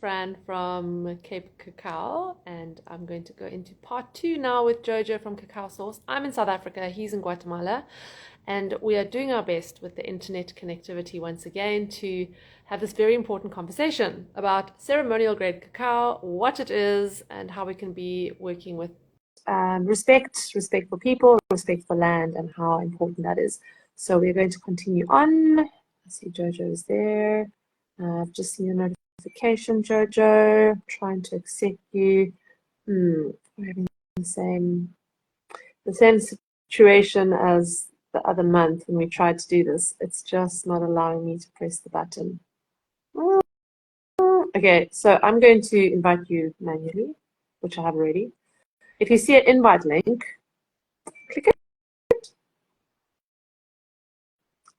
Fran from Cape Cacao, and I'm going to go into part two now with Jojo from Cacao Source. I'm in South Africa, he's in Guatemala, and we are doing our best with the internet connectivity once again to have this very important conversation about ceremonial grade cacao, what it is, and how we can be working with respect for people, respect for land, and how important that is. So we're going to continue on. I see Jojo is there. I've just seen a notification, Jojo. I'm trying to accept you. We're having the same situation as the other month when we tried to do this. It's just not allowing me to press the button. Okay, so I'm going to invite you manually, which I have already. If you see an invite link, click it.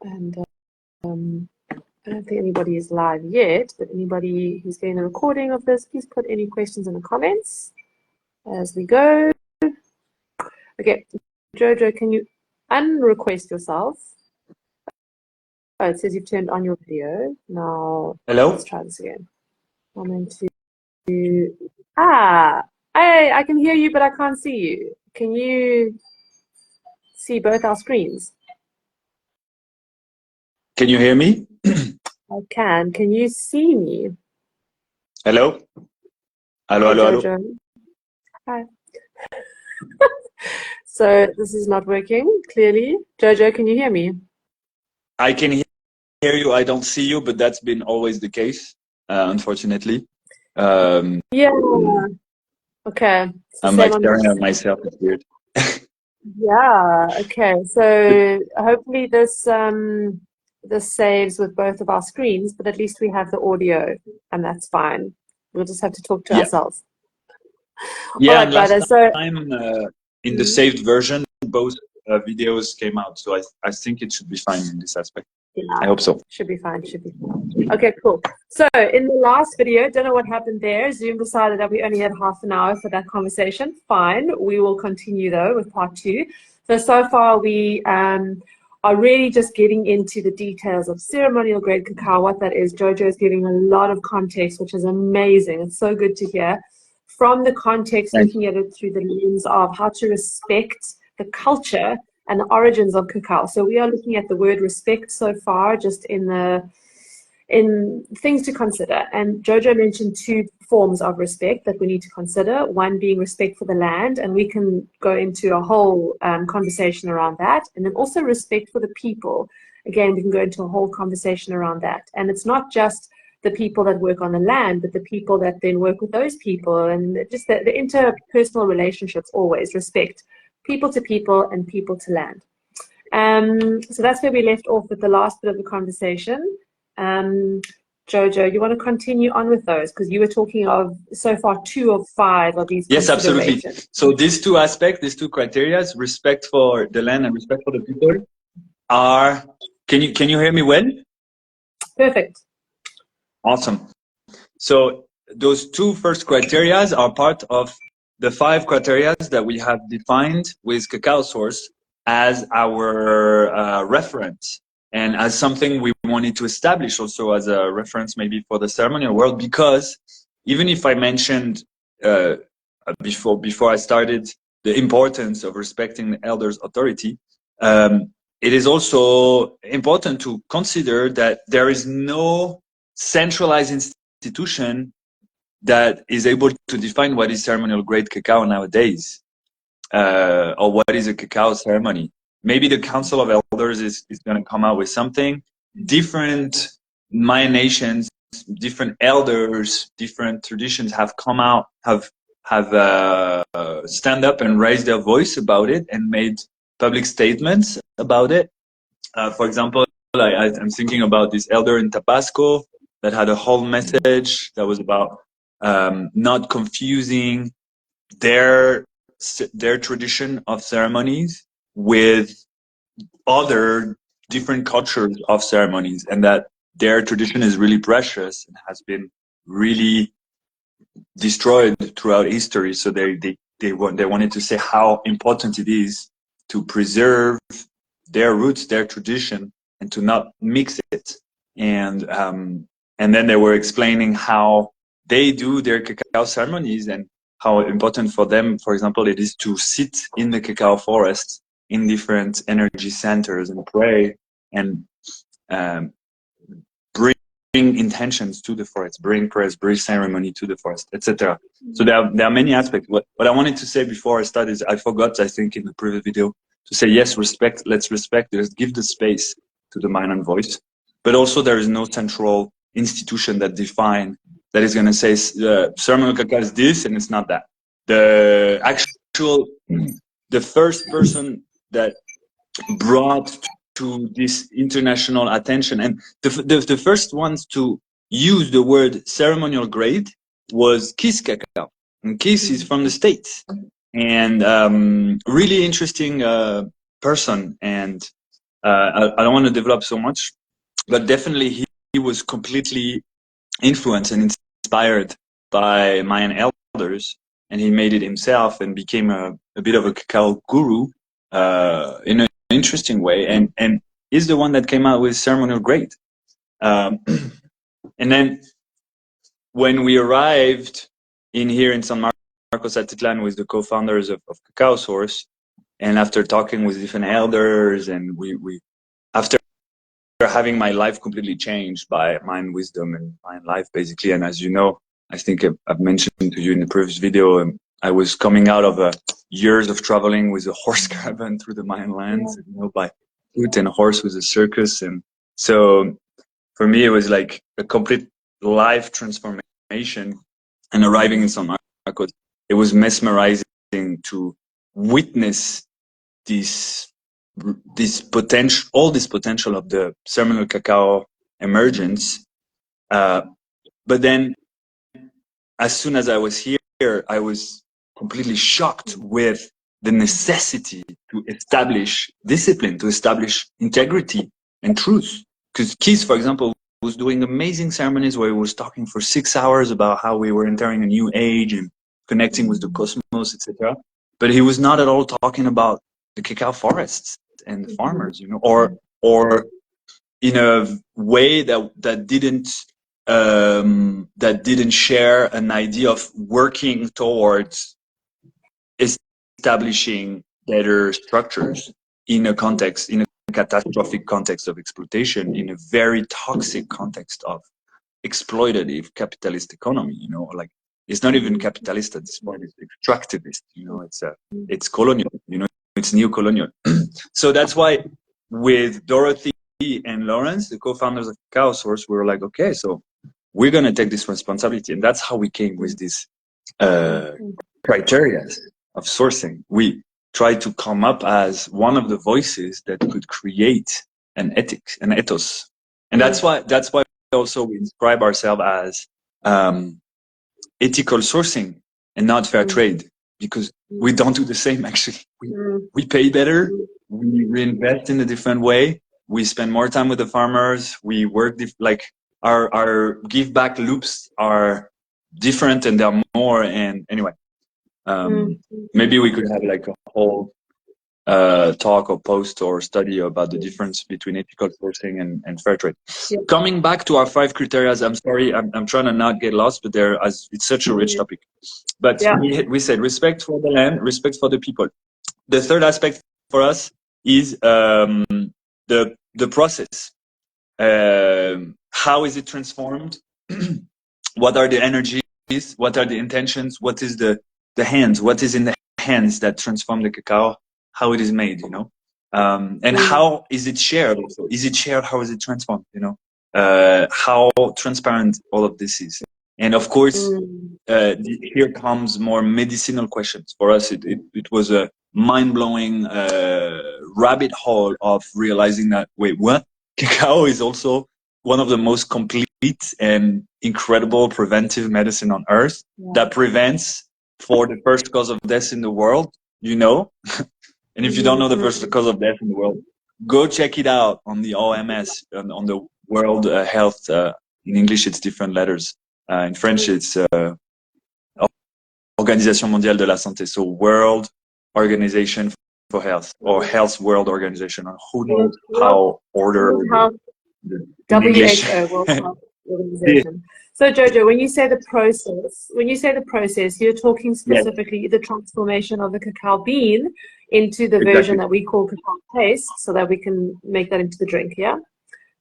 And I don't think anybody is live yet, but anybody who's getting a recording of this, please put any questions in the comments as we go. Okay, Jojo, can you unrequest yourself? Oh, it says you've turned on your video. Now, Hello? let's try this again. I'm going to... I can hear you, but I can't see you. Can you see both our screens? Can you hear me? I can. Can you see me? Hello? Hello, Hey, hello, Jojo. hello. Hi. So this is not working, clearly. Jojo, can you hear me? I can hear you. I don't see you, but that's been always the case, unfortunately. Yeah. Okay. It's the I'm same like on staring this. at myself. It's weird. Yeah. Okay. So hopefully this saves with both of our screens, but at least we have the audio, and that's fine. We'll just have to talk to Yeah. ourselves. All Yeah, right, and last brother. So time in the saved version, both videos came out. So I think it should be fine in this aspect. yeah, I hope so. should be fine. Should be fine. Okay, cool. So in the last video, don't know what happened there. Zoom decided that we only had half an hour for that conversation. Fine. We will continue though with part two. So far we are really just getting into the details of ceremonial grade cacao, what that is. Jojo is giving a lot of context, which is amazing. It's so good to hear. From the context, Thanks. looking at it through the lens of how to respect the culture and the origins of cacao. So we are looking at the word respect so far, just in things to consider. And Jojo mentioned two forms of respect that we need to consider, one being respect for the land, and we can go into a whole conversation around that, and then also respect for the people. Again, we can go into a whole conversation around that. And it's not just the people that work on the land, but the people that then work with those people, and just the interpersonal relationships, always respect people to people and people to land. So that's where we left off with the last bit of the conversation. Jojo, you want to continue on with those? Because you were talking of so far 2 of 5 of these Yes, absolutely. considerations. So these two aspects, these two criteria, respect for the land and respect for the people, are. Can you hear me well? Perfect. Awesome. So those two first criteria are part of the 5 criteria that we have defined with Cacao Source as our reference and as something we wanted to establish also as a reference maybe for the ceremonial world, because even if I mentioned before I started the importance of respecting the elders' authority, it is also important to consider that there is no centralized institution that is able to define what is ceremonial grade cacao nowadays, or what is a cacao ceremony. Maybe the Council of Elders is going to come out with something. Different Mayan nations, different elders, different traditions have come out, have stand up and raised their voice about it and made public statements about it. For example, I'm thinking about this elder in Tabasco that had a whole message that was about not confusing their tradition of ceremonies with other different cultures of ceremonies, and that their tradition is really precious and has been really destroyed throughout history. So they wanted to say how important it is to preserve their roots, their tradition, and to not mix it. And then they were explaining how they do their cacao ceremonies and how important for them, for example, it is to sit in the cacao forest in different energy centers and pray and bring intentions to the forest, bring prayers, bring ceremony to the forest, etc. So there are many aspects. What I wanted to say before I started is I forgot, I think, in the previous video to say, yes, respect, let's respect, let's give the space to the mind and voice. But also there is no central institution that is going to say ceremonial-Cacao is this and it's not that. The first person that brought to this international attention and the first ones to use the word ceremonial grade was Cape Cacao. And Cape is from the States. And really interesting person. And I don't want to develop so much, but definitely he was completely influenced and inspired by Mayan elders, and he made it himself and became a bit of a cacao guru in an interesting way, and is the one that came out with ceremonial-grade. And then when we arrived here in San Marcos Atitlan with the co-founders of Cacao Source, and after talking with different elders, and we after having my life completely changed by Mayan wisdom and Mayan life, basically. And as you know, I think I've mentioned to you in the previous video, I was coming out of years of traveling with a horse caravan through the Mayan lands, by foot and horse with a circus. And so for me, it was like a complete life transformation. And arriving in San Marcos, it was mesmerizing to witness this potential, all this potential of the ceremonial-Cacao emergence. But then, as soon as I was here, I was completely shocked with the necessity to establish discipline, to establish integrity and truth. Because Keith, for example, was doing amazing ceremonies where he was talking for 6 hours about how we were entering a new age and connecting with the cosmos, etc. But he was not at all talking about the cacao forests and the farmers, or in a way that didn't share an idea of working towards establishing better structures in a catastrophic context of exploitation, in a very toxic context of exploitative capitalist economy. Like, it's not even capitalist at this point, it's extractivist, it's colonial, it's neo-colonial. So that's why with Dorothy and Lawrence, the co-founders of Cacao Source, we were like, okay, so we're going to take this responsibility. And that's how we came with this criteria of sourcing. We tried to come up as one of the voices that could create an ethics, an ethos. And that's why also we describe ourselves as ethical sourcing and not fair trade, because we don't do the same. Actually, we pay better, we reinvest in a different way, we spend more time with the farmers, we work like our give back loops are different, and they're more. And anyway, maybe we could have like a whole talk or post or study about the difference between ethical sourcing and fair trade. Yeah. Coming back to our 5 criteria, I'm sorry, I'm trying to not get lost, but it's such a rich topic. But we said respect for the land, respect for the people. The third aspect for us is the process. How is it transformed? What are the energies? What are the intentions? What is the hands? What is in the hands that transform the cacao? How it is made, and how is it shared also? Is it shared? How is it transformed? How transparent all of this is. And of course, here comes more medicinal questions. For us, it was a mind-blowing rabbit hole of realizing that, wait, what? Cacao is also one of the most complete and incredible preventive medicine on earth that prevents for the first cause of death in the world, And if you don't know the first cause of death in the world, go check it out on the OMS, on the World Health. In English, it's different letters. In French, it's Organisation Mondiale de la Santé. So World Organization for Health, or Health World Organization, or who knows how order. WHO, World Health Organization. So Jojo, when you say the process, you're talking Yes, specifically the transformation of the cacao bean into the version exactly. that we call cacao paste, so that we can make that into the drink, yeah?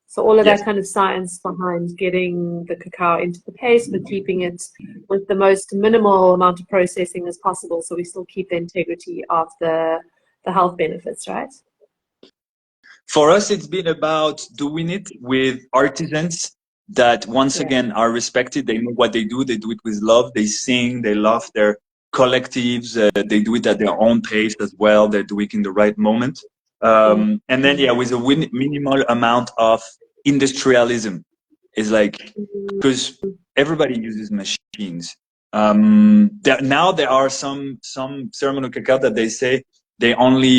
So all of Yes. that kind of science behind getting the cacao into the paste, but keeping it with the most minimal amount of processing as possible, so we still keep the integrity of the health benefits, right? For us, it's been about doing it with artisans that, once Yeah. again, are respected. They know what they do it with love. They sing, they love their collectives, they do it at their own pace as well. They do it in the right moment. And then, yeah, with a minimal amount of industrialism. It's like, because everybody uses machines. Now there are some ceremonial cacao that they say they only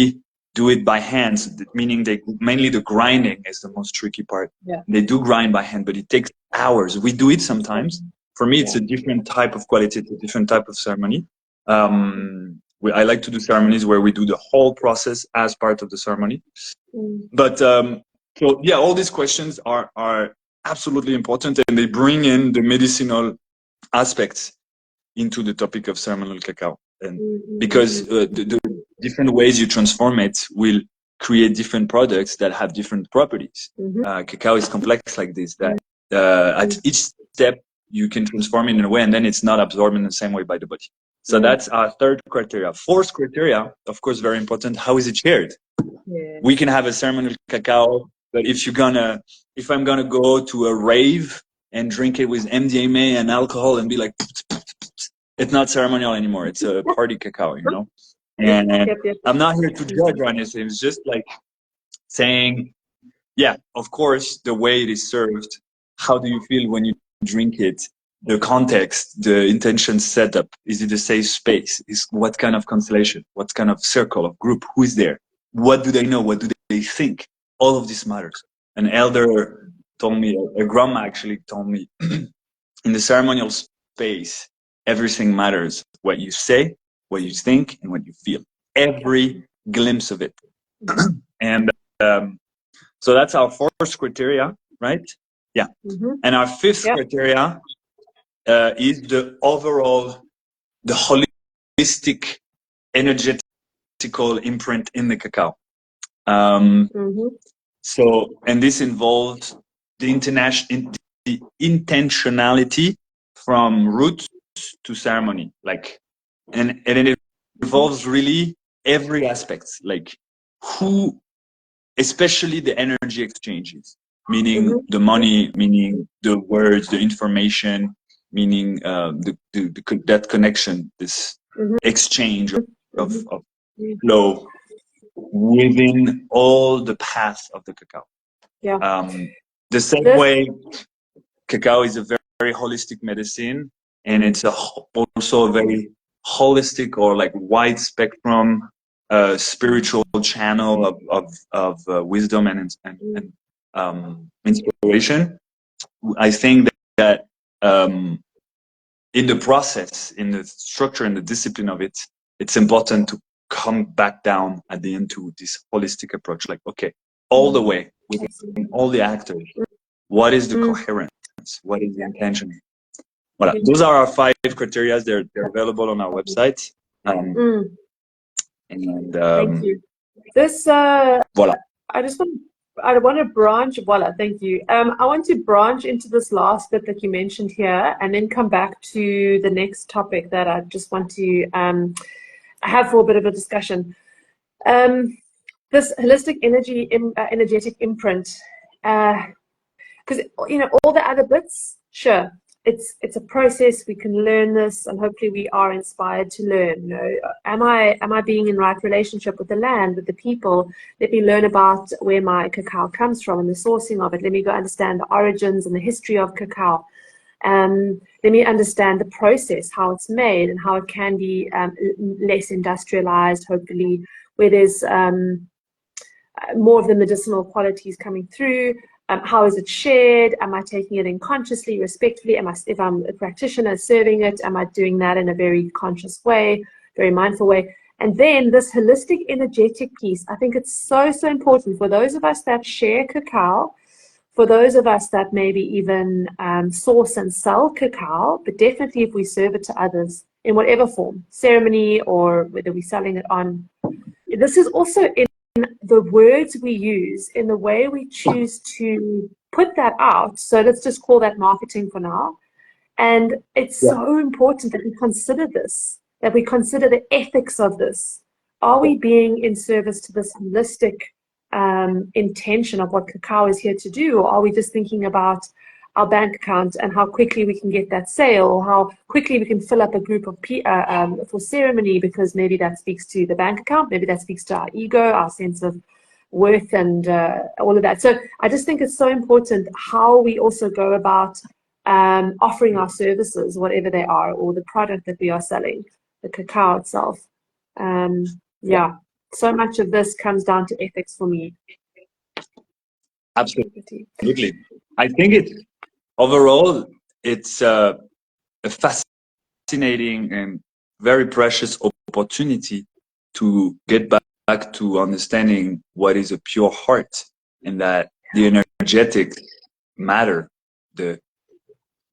do it by hands, meaning they mainly the grinding is the most tricky part. Yeah. They do grind by hand, but it takes hours. We do it sometimes. For me, it's a different type of quality, it's a different type of ceremony. I like to do ceremonies where we do the whole process as part of the ceremony. But so yeah, all these questions are absolutely important, and they bring in the medicinal aspects into the topic of ceremonial cacao. And because the different ways you transform it will create different products that have different properties. Cacao is complex like this, that at each step you can transform it in a way, and then it's not absorbed in the same way by the body. So that's our third criteria. Fourth criteria, of course, very important. How is it shared? Yeah. We can have a ceremonial cacao, but if I'm gonna go to a rave and drink it with MDMA and alcohol and be like, it's not ceremonial anymore. It's a party cacao, you know? And Yep. I'm not here to judge or anything. It's just like saying, yeah, of course, the way it is served, how do you feel when you drink it? The context, the intention setup, is it a safe space? Is what kind of constellation? What kind of circle of group? Who is there? What do they know? What do they think? All of this matters. An elder told me, a grandma actually told me, in the ceremonial space, everything matters. What you say, what you think, and what you feel. Every glimpse of it. And so that's our fourth criteria, right? Yeah. And our fifth criteria is the overall, the holistic, energetical imprint in the cacao. So, and this involves the intentionality from roots to ceremony, like, and it involves really every aspect, like who, especially the energy exchanges, meaning the money, meaning the words, the information, meaning that connection, this exchange of flow within all the path of the cacao. The same way, cacao is a very, very holistic medicine, and it's also a very holistic or like wide spectrum spiritual channel of wisdom and inspiration. I think that in the process, in the structure and the discipline of it, it's important to come back down at the end to this holistic approach. Like, okay, all the way with all the actors, what is the coherence? What is the intention? Voilà. Those are our 5 criteria. They're available on our website. And thank you. This voilà. I want to branch. Voila, thank you. I want to branch into this last bit that you mentioned here, and then come back to the next topic that I just want to have for a bit of a discussion. This holistic energetic imprint, because all the other bits, sure, it's a process. We can learn this, and hopefully we are inspired to learn. Am I being in right relationship with the land, with the people? Let me learn about where my cacao comes from and the sourcing of it. Let me go understand the origins and the history of cacao. Let me understand the process, how it's made, and how it can be less industrialized, hopefully, where there's more of the medicinal qualities coming through. How is it shared? Am I taking it in consciously, respectfully? If I'm a practitioner serving it, am I doing that in a very conscious way, very mindful way? And then this holistic energetic piece, I think it's so, so important for those of us that share cacao, for those of us that maybe even source and sell cacao, but definitely if we serve it to others in whatever form, ceremony or whether we're selling it on, this is also in the words we use, in the way we choose to put that out. So let's just call that marketing for now. And it's so important that we consider this, that we consider the ethics of this. Are we being in service to this holistic intention of what cacao is here to do, or are we just thinking about our bank account and how quickly we can get that sale, or how quickly we can fill up a group of for ceremony, because maybe that speaks to the bank account, maybe that speaks to our ego, our sense of worth, and all of that. So I just think it's so important how we also go about offering our services, whatever they are, or the product that we are selling, the cacao itself. So much of this comes down to ethics for me. Absolutely. I think overall, it's a fascinating and very precious opportunity to get back to understanding what is a pure heart, and that the energetic matter, the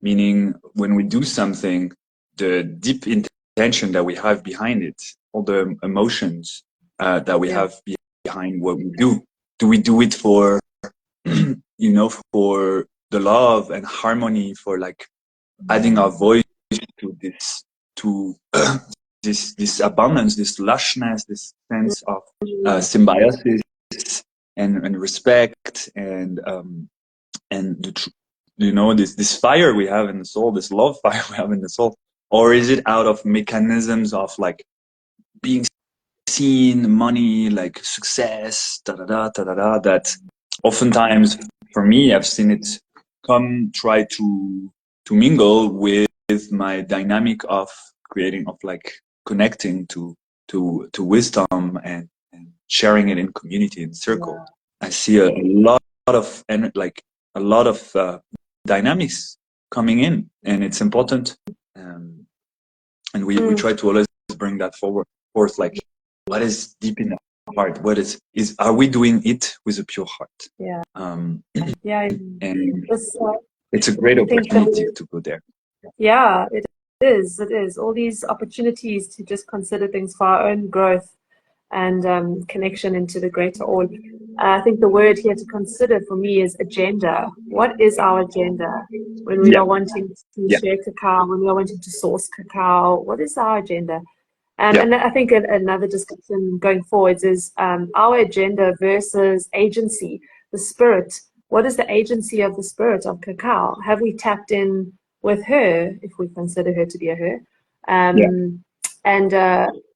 meaning when we do something, the deep intention that we have behind it, all the emotions that we have behind what we do. Do we do it for, for the love and harmony, for like adding our voice to this abundance, this lushness, this sense of symbiosis and respect and this fire we have in the soul, this love fire we have in the soul? Or is it out of mechanisms of like being seen, money, like success, that oftentimes for me, I've seen it try to mingle with my dynamic of creating, of like connecting to wisdom and sharing it in community and circle. I see a lot of dynamics coming in, and it's important, and we try to always bring that forth, like what is deep in the heart, what is are we doing it with a pure heart? And it's a great opportunity to go there. It is all these opportunities to just consider things for our own growth and connection into the greater all. I think the word here to consider for me is agenda. What is our agenda when we are wanting to share cacao, when we are wanting to source cacao? What is our agenda? And I think another discussion going forwards is our agenda versus agency, the spirit. What is the agency of the spirit of cacao? Have we tapped in with her, if we consider her to be a her? And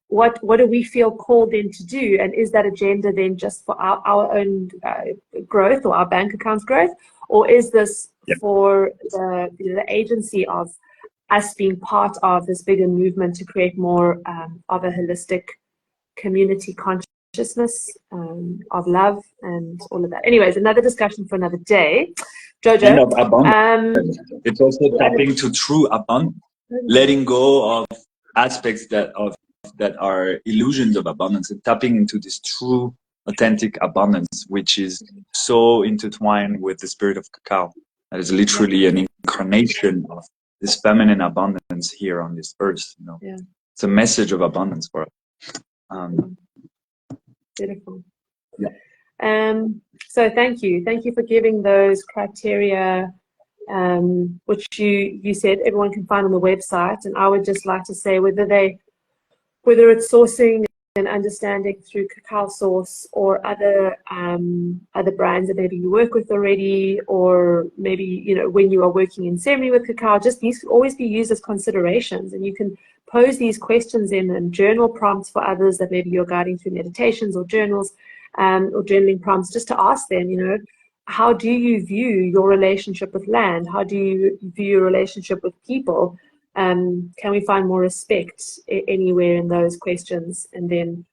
what do we feel called in to do? And is that agenda then just for our own growth or our bank account's growth? Or is this for the agency of us being part of this bigger movement to create more of a holistic community consciousness of love and all of that? Anyways, another discussion for another day. Jojo. And of abundance. It's also tapping to true abundance, letting go of aspects that are illusions of abundance, and tapping into this true, authentic abundance, which is so intertwined with the spirit of cacao. That is literally an incarnation of this feminine abundance here on this earth. It's a message of abundance for us. Beautiful. So thank you for giving those criteria, which you said everyone can find on the website. And I would just like to say whether it's sourcing and understanding through Cacao Source or other brands that maybe you work with already, or maybe when you are working in ceremony with cacao, just these can always be used as considerations, and you can pose these questions in and journal prompts for others that maybe you're guiding through meditations or journals or journaling prompts, just to ask them, how do you view your relationship with land? How do you view your relationship with people? Can we find more respect anywhere in those questions? And then,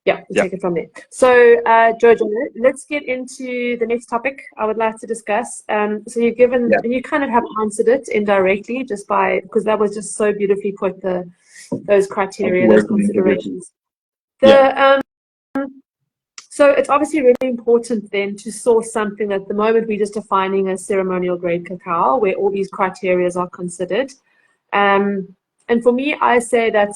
we'll take it from there. So, Jojo, let's get into the next topic I would like to discuss. So you've given, and you kind of have answered it indirectly, just because that was just so beautifully put, those criteria, those considerations. So it's obviously really important then to source something. At the moment we're just defining a ceremonial grade cacao where all these criteria are considered. And for me, I say that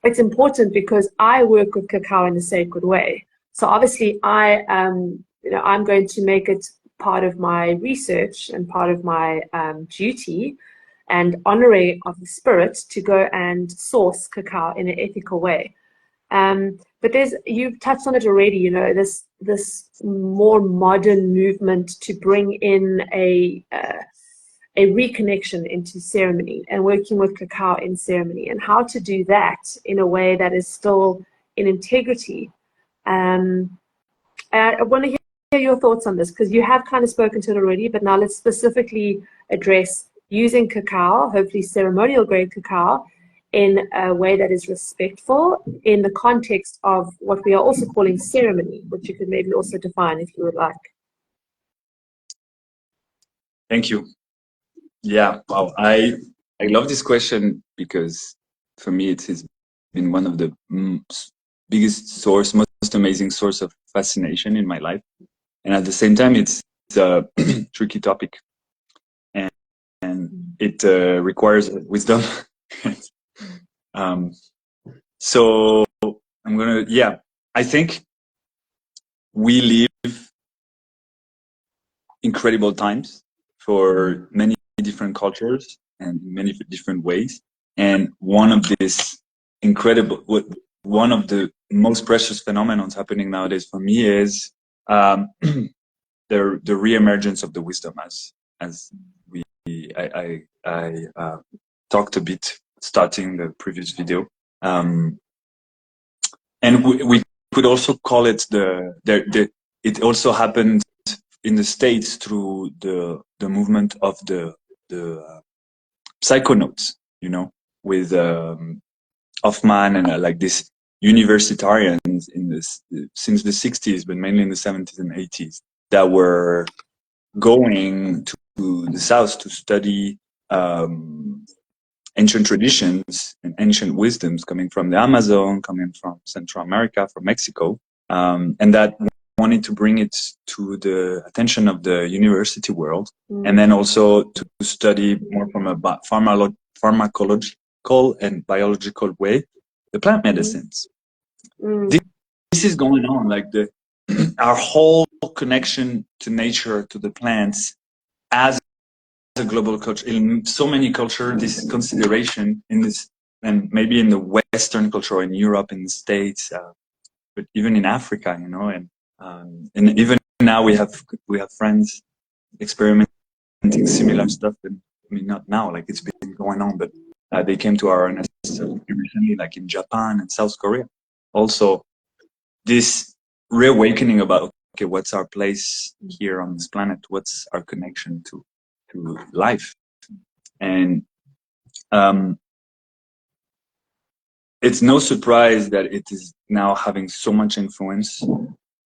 it's important because I work with cacao in a sacred way. So obviously I'm going to make it part of my research and part of my duty and honoring of the spirit to go and source cacao in an ethical way. But you've touched on it already, this more modern movement to bring in a reconnection into ceremony and working with cacao in ceremony, and how to do that in a way that is still in integrity. I want to hear your thoughts on this, because you have kind of spoken to it already, but now let's specifically address using cacao, hopefully ceremonial grade cacao, in a way that is respectful in the context of what we are also calling ceremony, which you could maybe also define if you would like. Thank you. Yeah, wow. I love this question because for me it has been one of the biggest source, most amazing source of fascination in my life. And at the same time, it's a tricky topic, and it requires wisdom. So I think we live incredible times for many different cultures and many different ways. And one of the most precious phenomenons happening nowadays for me is the reemergence of the wisdom, as I talked a bit starting the previous video, and we could also call it it also happened in the States through the movement of the psychonauts, with Hoffman and like this universitarians since the 60s, but mainly in the 70s and 80s, that were going to the South to study ancient traditions and ancient wisdoms coming from the Amazon, coming from Central America, from Mexico, and that wanted to bring it to the attention of the university world, and then also to study more from a pharmacological and biological way the plant medicines. This is going on, like our whole connection to nature, to the plants, as a global culture. In so many cultures, this consideration in this, and maybe in the Western culture, in Europe, in the States, but even in Africa, and even now we have friends experimenting similar stuff. And I mean, not now, like it's been going on, but they came to our nest recently, like in Japan and South Korea. Also, this reawakening about, okay, what's our place here on this planet? What's our connection to life? And it's no surprise that it is now having so much influence.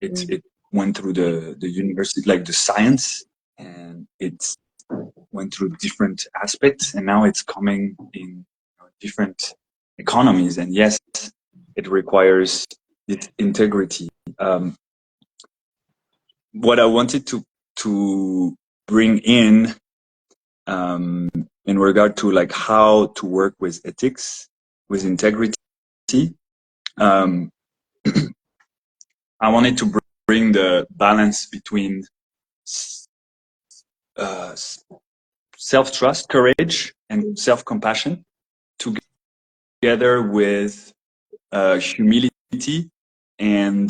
It went through the university, like the science, and it went through different aspects, and now it's coming in different economies. And yes, it requires this integrity. What I wanted to bring in regard to like how to work with ethics, with integrity, I wanted to bring the balance between self-trust, courage, and self-compassion together with humility and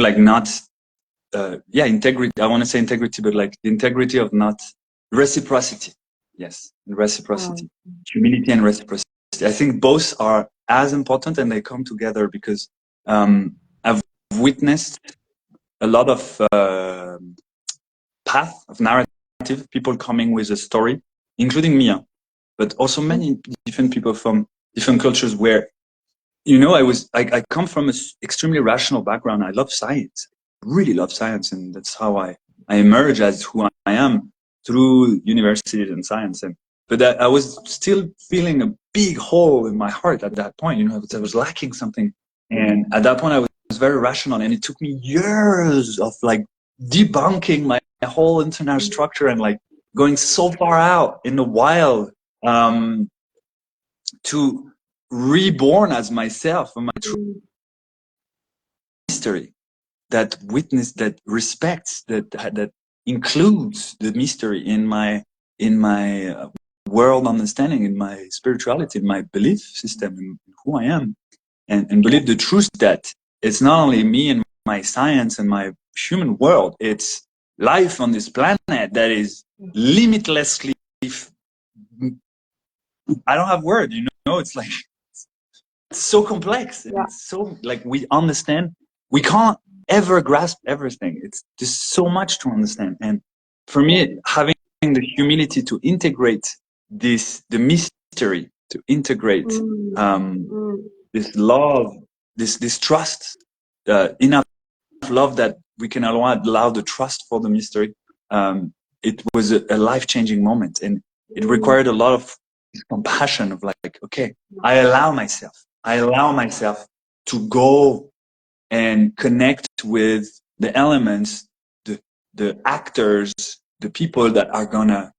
like not integrity. I want to say integrity, but like the integrity of not reciprocity. Yes, reciprocity, humility and reciprocity. I think both are as important, and they come together because I've witnessed a lot of path of narrative, people coming with a story, including Mia, but also many different people from different cultures where, I come from an extremely rational background. I love science, really love science, and that's how I emerge as who I am through universities and science. But I was still feeling a big hole in my heart at that point. I was lacking something And at that point, I was very rational, and it took me years of like debunking my whole internal structure and like going so far out in the wild to reborn as myself and my true mystery that witness, that respects, that includes the mystery in my world understanding, in my spirituality, in my belief system, in who I am, and believe the truth that it's not only me and my science and my human world, it's life on this planet that is limitlessly, I don't have word, you know, it's like, it's so complex and it's so like we understand, we can't ever grasp everything. It's just so much to understand. And for me, having the humility to integrate this, the mystery, to integrate this love, this trust, enough love that we can allow the trust for the mystery. It was a life-changing moment, and it required a lot of compassion of like, okay, I allow myself to go and connect with the elements, the actors, the people that are gonna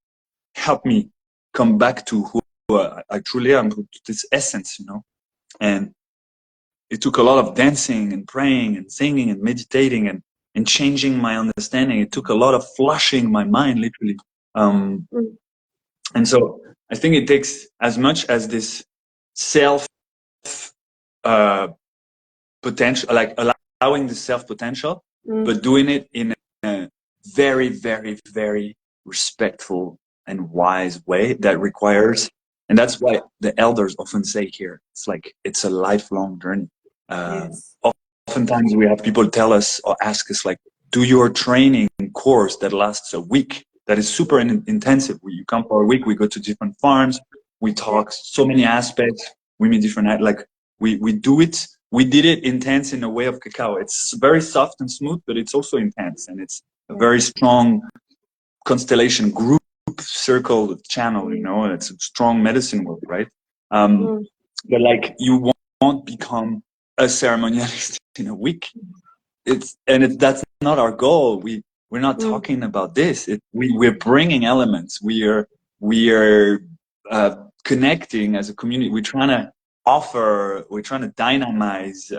help me come back to who I truly am, to this essence, you know. And it took a lot of dancing and praying and singing and meditating and changing my understanding. It took a lot of flushing my mind, literally. And so I think it takes as much as this self potential, like allowing the self potential, but doing it in a very, very, very respectful and wise way that requires, and that's why the elders often say here, it's like, it's a lifelong journey. Oftentimes we have people tell us or ask us like, do your training course that lasts a week, that is super intensive. You come for a week, we go to different farms, we talk so many aspects, we meet different, like we do it. We did it intense in a way of cacao. It's very soft and smooth, but it's also intense, and it's a very strong constellation group circle channel, you know, and it's a strong medicine work, right? But like, you won't become a ceremonialist in a week. That's not our goal. We're not talking about this. We're bringing elements. We are connecting as a community. We're trying to dynamize,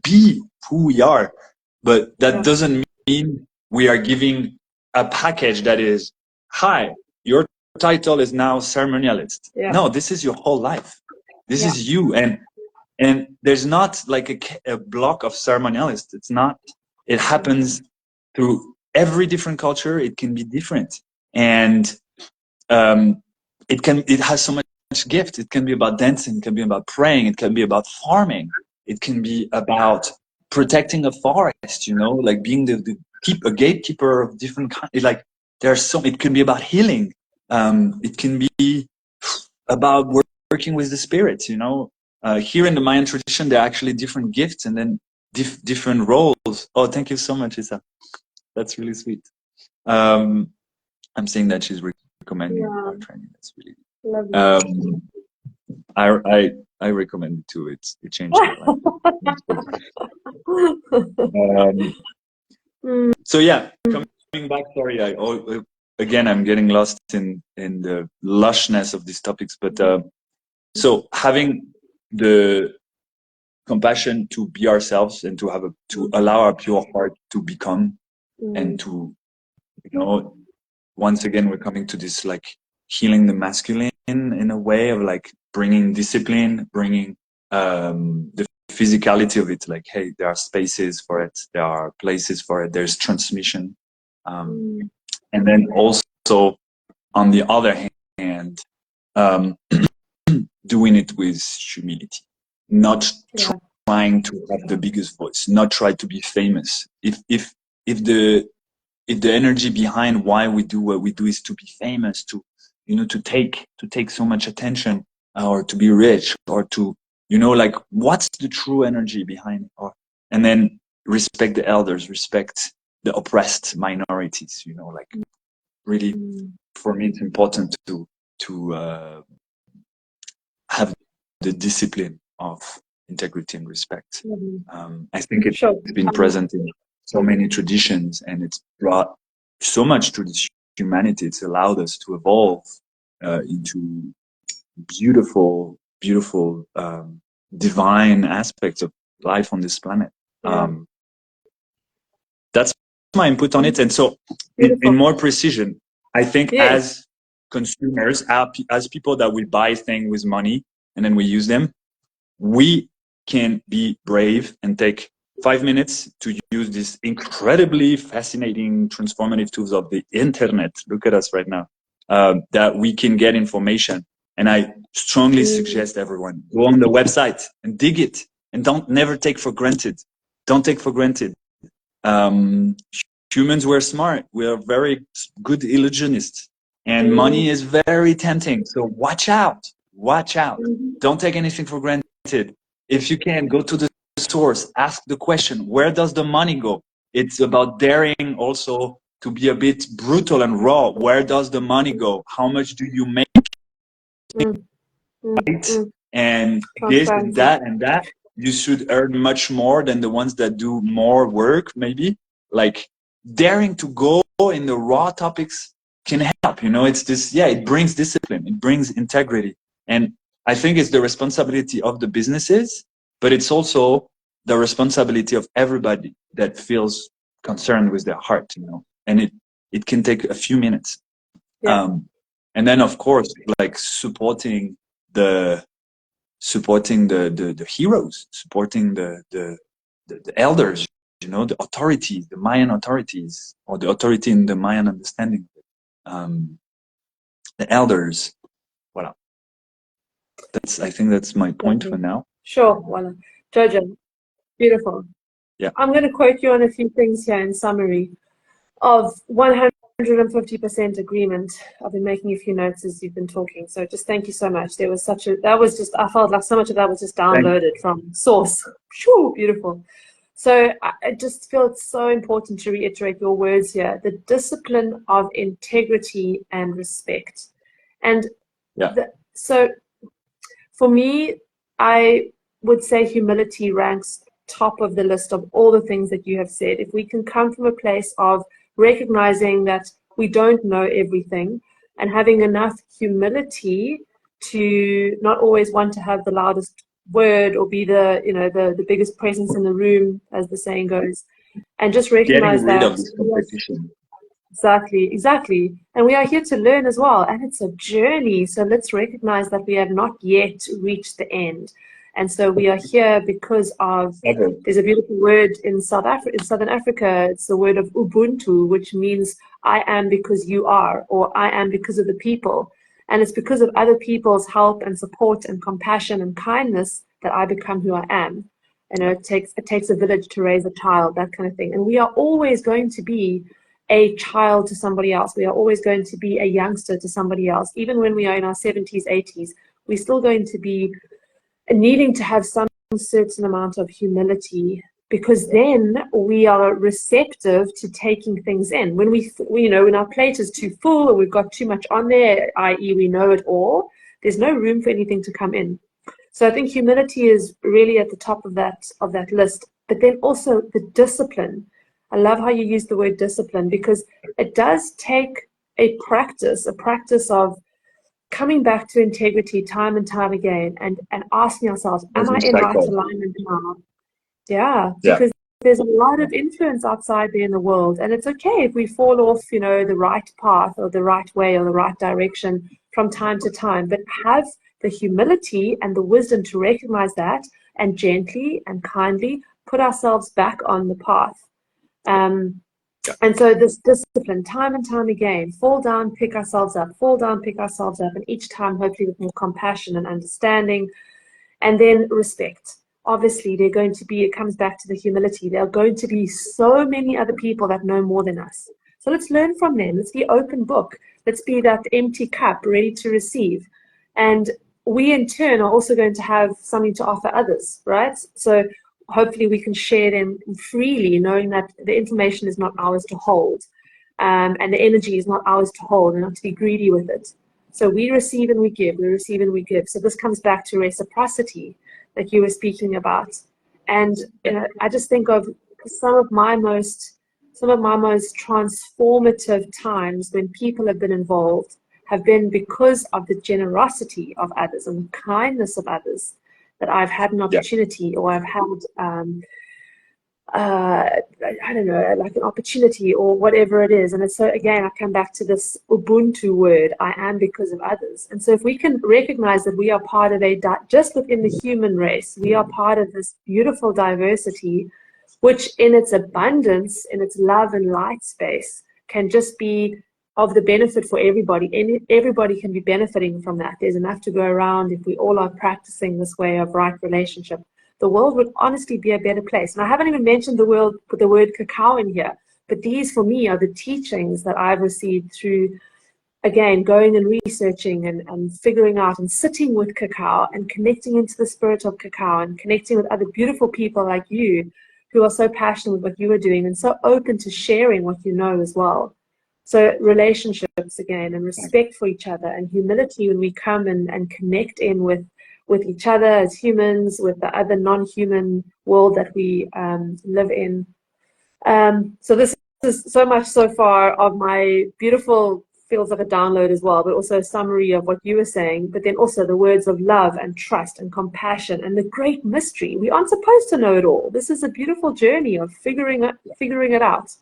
be who we are. But that doesn't mean we are giving a package that is, hi, your title is now ceremonialist. No, this is your whole life. This is you. And there's not like a block of ceremonialists. It's not, it happens through every different culture. It can be different. And it has so much gift. It can be about dancing, it can be about praying, it can be about farming, it can be about protecting a forest, you know, like being a gatekeeper of different kinds. Like it can be about healing. It can be about working with the spirits, you know. Here in the Mayan tradition, there are actually different gifts and then different roles. Oh, thank you so much, Isa. That's really sweet. I'm saying that she's recommending our training. That's really I recommend it too. It changed my life. So yeah, coming back. Sorry, again I'm getting lost in the lushness of these topics. But so having the compassion to be ourselves and to allow our pure heart to become and to, you know, once again we're coming to this like healing the masculine in a way of like bringing discipline, bringing the physicality of it, like, hey, there are spaces for it, there are places for it, there's transmission, and then also on the other hand, doing it with humility, not trying to have the biggest voice, not try to be famous. If the energy behind why we do what we do is to be famous, to, you know, to take so much attention, or to be rich, or to, you know, like, what's the true energy behind it? And then respect the elders, respect the oppressed minorities, you know, like really for me it's important to have the discipline of integrity and respect. Mm-hmm. I think it's Sure. been present in so many traditions, and it's brought so much to this humanity. It's allowed us to evolve into beautiful, beautiful, divine aspects of life on this planet. Yeah. That's my input on it. And so, in Beautiful. more precision, I think Yes. as consumers, as people that we buy things with money and then we use them, we can be brave and take 5 minutes to use these incredibly fascinating, transformative tools of the internet. Look at us right now, that we can get information. And I strongly suggest everyone go on the website and dig it, and don't never take for granted. Don't take for granted. Um, Humans were smart. We are very good illusionists, and money is very tempting. So watch out. Watch out. Don't take anything for granted. If you can, go to the source, ask the question, where does the money go? It's about daring also to be a bit brutal and raw. Where does the money go? How much do you make? And this and Transparency. that and that. You should earn much more than the ones that do more work, maybe. Like, daring to go in the raw topics can help. It's this, yeah, it brings discipline, it brings integrity. And I think it's the responsibility of the businesses, but it's also the responsibility of everybody that feels concerned with their heart. And it can take a few minutes. Yeah. And then, of course, like the the heroes, supporting the elders, the authorities, the Mayan authorities, or the authority in the Mayan understanding, the elders. Voilà. I think that's my point for now. Sure. Voila. Jojo, beautiful. Yeah. I'm going to quote you on a few things here in summary of 150% agreement. I've been making a few notes as you've been talking. So just thank you so much. There was I felt like so much of that was just downloaded from source. Sure, beautiful. So I just feel it's so important to reiterate your words here, the discipline of integrity and respect. And so for me, I would say humility ranks top of the list of all the things that you have said. If we can come from a place of recognizing that we don't know everything and having enough humility to not always want to have the loudest word or be the biggest presence in the room, as the saying goes, and just recognize getting rid that of this competition. Exactly. And we are here to learn as well. And it's a journey. So let's recognize that we have not yet reached the end. And so we are here because of, there's a beautiful word in Southern Africa. It's the word of Ubuntu, which means I am because you are, or I am because of the people. And it's because of other people's help and support and compassion and kindness that I become who I am. It takes a village to raise a child, that kind of thing. And we are always going to be a child to somebody else. We are always going to be a youngster to somebody else. Even when we are in our 70s, 80s, we're still going to be needing to have some certain amount of humility, because then we are receptive to taking things in. When when our plate is too full or we've got too much on there, i.e. we know it all, there's no room for anything to come in. So I think humility is really at the top of that list. But then also the discipline. I love how you use the word discipline, because it does take a practice of coming back to integrity time and time again, and asking ourselves, am I in right alignment now? Yeah, because there's a lot of influence outside there in the world, and it's okay if we fall off, the right path or the right way or the right direction from time to time, but have the humility and the wisdom to recognize that and gently and kindly put ourselves back on the path. And so this discipline, time and time again, fall down, pick ourselves up, fall down, pick ourselves up, and each time hopefully with more compassion and understanding, and then respect. Obviously, it comes back to the humility. There are going to be so many other people that know more than us. So let's learn from them. Let's be open book. Let's be that empty cup ready to receive. And we in turn are also going to have something to offer others, right? So hopefully we can share them freely, knowing that the information is not ours to hold, and the energy is not ours to hold, and not to be greedy with it. So we receive and we give, we receive and we give. So this comes back to reciprocity, that you were speaking about. And I just think of some of my most transformative times when people have been involved have been because of the generosity of others and the kindness of others, that I've had an opportunity, or I've had I don't know, like an opportunity or whatever it is. And it's so, again, I come back to this Ubuntu word, I am because of others. And so if we can recognize that we are part of just within the human race, we are part of this beautiful diversity, which in its abundance, in its love and light space, can just be of the benefit for everybody. And everybody can be benefiting from that. There's enough to go around if we all are practicing this way of right relationship. The world would honestly be a better place. And I haven't even mentioned the word cacao in here, but these for me are the teachings that I've received through, again, going and researching and figuring out and sitting with cacao and connecting into the spirit of cacao and connecting with other beautiful people like you who are so passionate with what you are doing and so open to sharing what you know as well. So relationships, again, and respect for each other and humility when we come and connect in with each other as humans, with the other non-human world that we live in. So this is so much so far of my beautiful, feels like a download as well, but also a summary of what you were saying, but then also the words of love and trust and compassion and the great mystery. We aren't supposed to know it all. This is a beautiful journey of figuring it out.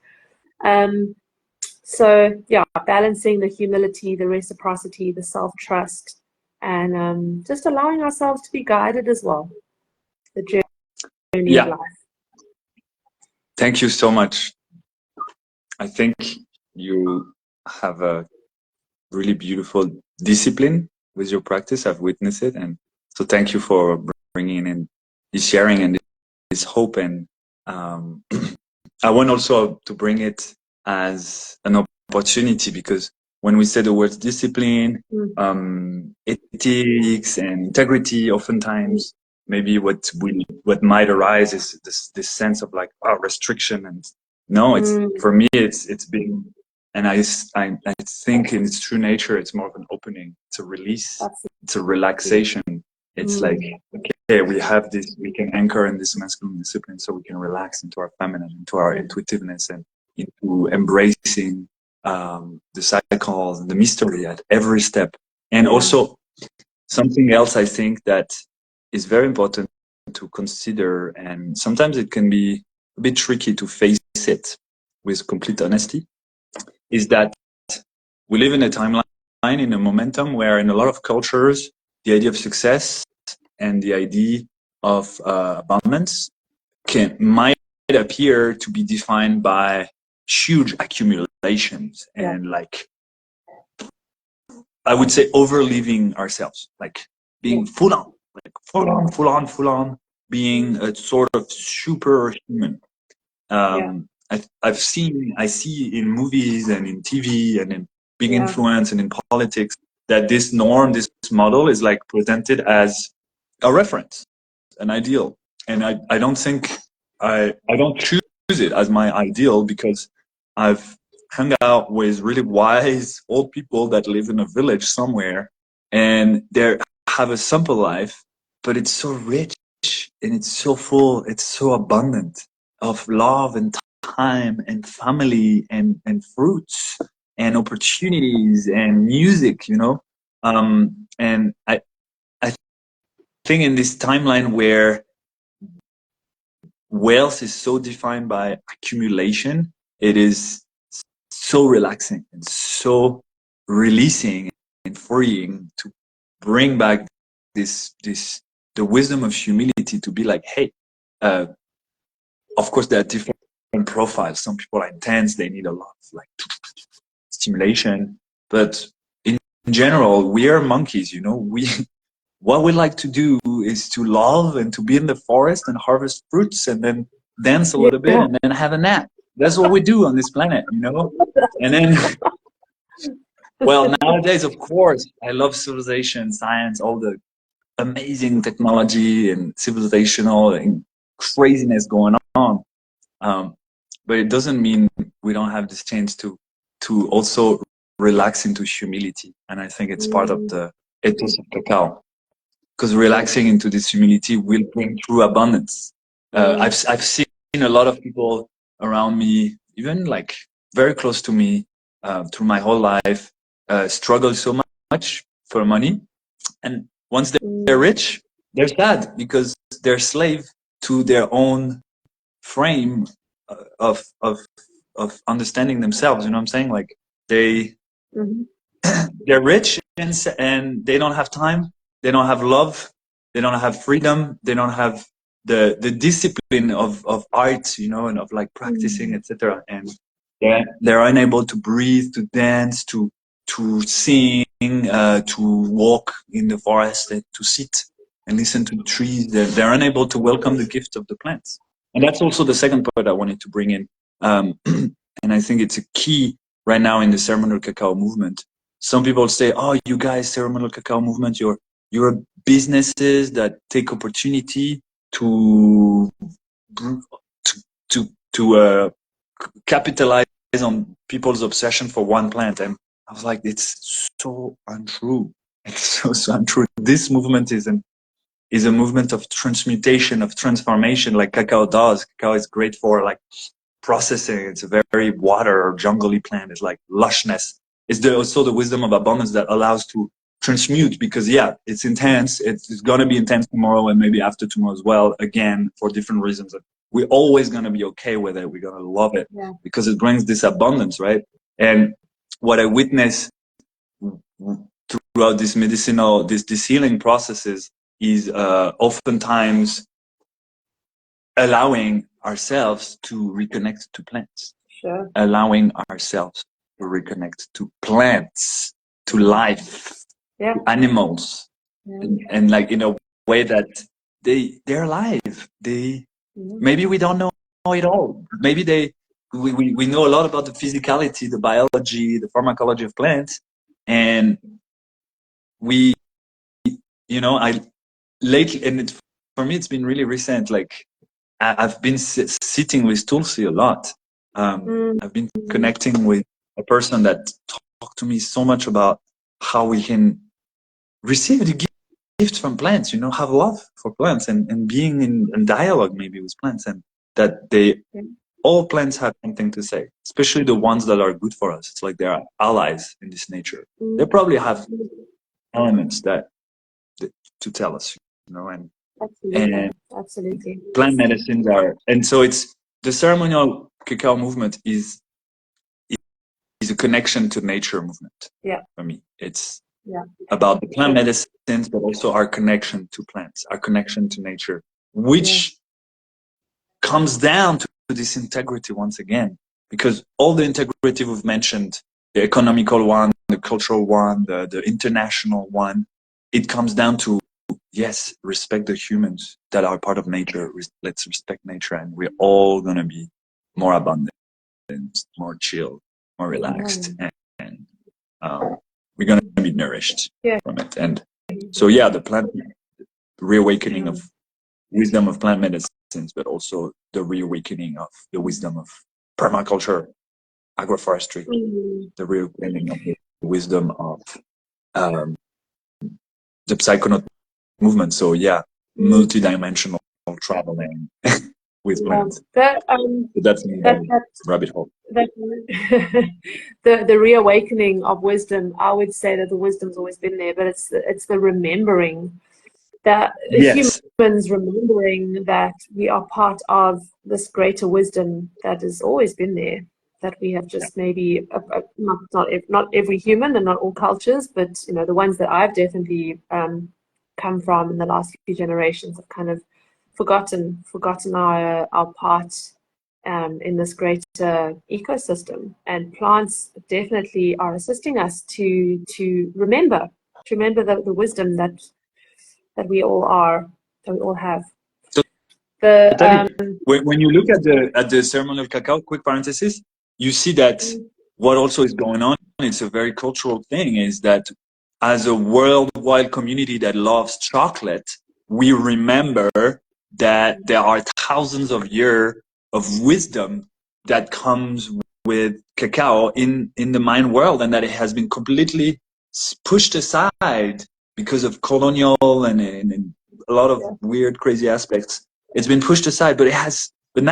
So yeah, balancing the humility, the reciprocity, the self-trust, and just allowing ourselves to be guided as well. The journey of life. Thank you so much. I think you have a really beautiful discipline with your practice. I've witnessed it, and so thank you for bringing in this sharing and this hope. And I want also to bring it as an opportunity, because when we say the words discipline, ethics, and integrity, oftentimes maybe what might arise is this sense of like restriction. And no, it's for me it's been, and I think in its true nature it's more of an opening. It's a release. It's a relaxation. It's like, okay, we have this, we can anchor in this masculine discipline so we can relax into our feminine, into our intuitiveness, and into embracing the cycles and the mystery at every step. And also something else I think that is very important to consider, and sometimes it can be a bit tricky to face it with complete honesty, is that we live in a timeline, in a momentum where in a lot of cultures, the idea of success and the idea of abundance might appear to be defined by huge accumulations and like, I would say, overliving ourselves, like being full on, being a sort of superhuman. I see in movies and in TV and in big influence and in politics that this norm, this model is like presented as a reference, an ideal. And I don't think, I don't choose it as my ideal, because I've hung out with really wise old people that live in a village somewhere, and they have a simple life, but it's so rich and it's so full, it's so abundant of love and time and family and fruits and opportunities and music, you know. And I think in this timeline where wealth is so defined by accumulation, it is so relaxing and so releasing and freeing to bring back the wisdom of humility, to be like, hey, of course there are different profiles. Some people are intense, they need a lot of like stimulation, but in general we are monkeys, you know. What we like to do is to love and to be in the forest and harvest fruits and then dance a little bit and then have a nap. That's what we do on this planet, you know. And then well, nowadays, of course, I love civilization, science, all the amazing technology and civilizational and craziness going on. But it doesn't mean we don't have this chance to also relax into humility. And I think it's part of the ethos of cacao. because relaxing into this humility will bring true abundance. I've seen a lot of people around me, even like very close to me, through my whole life, struggle so much for money, and once they're rich, they're sad because they're slave to their own frame of of of understanding themselves. You know what I'm saying? Like they they're rich and they don't have time, they don't have love, they don't have freedom, they don't have the discipline of art, you know, and of like practicing, etc. And they're unable to breathe, to dance, to sing, to walk in the forest, and to sit and listen to the trees. They're unable to welcome the gift of the plants. And that's also the second part I wanted to bring in. And I think it's a key right now in the ceremonial cacao movement. Some people say, "Oh, you guys, ceremonial cacao movement, you're businesses that take opportunity to capitalize on people's obsession for one plant." And I was like, it's so untrue. It's so untrue. This movement is a movement of transmutation, of transformation, like cacao does. Cacao is great for like processing. It's a very water or jungly plant. It's like lushness. It's also the wisdom of abundance that allows to transmute, because yeah, it's intense. It's gonna be intense tomorrow and maybe after tomorrow as well, again, for different reasons. We're always gonna be okay with it. We're gonna love it because it brings this abundance, right? And what I witness throughout this medicinal, this healing processes is oftentimes allowing ourselves to reconnect to plants. Allowing ourselves to reconnect to plants, to life, to animals, and like in a way that they're alive. Maybe we don't know it all. Maybe we know a lot about the physicality, the biology, the pharmacology of plants, and we, you know, I lately, and for me it's been really recent. Like I've been sitting with Tulsi a lot. I've been connecting with a person that talked to me so much about how we can receive the gift from plants, you know, have love for plants and being in dialogue maybe with plants, and that all plants have something to say, especially the ones that are good for us. It's like they're allies in this nature. They probably have elements that to tell us, you know, and Absolutely. Plant medicines are, and so it's the ceremonial cacao movement is a connection to nature movement. For me, it's about the plant medicines, but also our connection to plants, our connection to nature, which comes down to this integrity once again, because all the integrity we've mentioned, the economical one, the cultural one, the international one, it comes down to, yes, respect the humans that are part of nature. Let's respect nature, and we're all gonna be more abundant, more chill, more relaxed, and we're gonna be nourished from it. And so, yeah, the plant reawakening of wisdom of plant medicines, but also the reawakening of the wisdom of permaculture, agroforestry, the reawakening of the wisdom of the psychonaut movement. So yeah, multidimensional traveling with plants. That's rabbit hole. The reawakening of wisdom. I would say that the wisdom's always been there, but it's the remembering that humans remembering that we are part of this greater wisdom that has always been there. That we have just maybe not every human and not all cultures, but you know the ones that I've definitely come from in the last few generations have kind of forgotten our part in this greater ecosystem, and plants definitely are assisting us to remember the wisdom that we all are, that we all have. So, when you look at the ceremonial cacao, quick parenthesis, you see that what also is going on, it's a very cultural thing, is that as a worldwide community that loves chocolate, we remember that there are thousands of years of wisdom that comes with cacao in the mind world, and that it has been completely pushed aside because of colonial and a lot of weird, crazy aspects, it's been pushed aside. But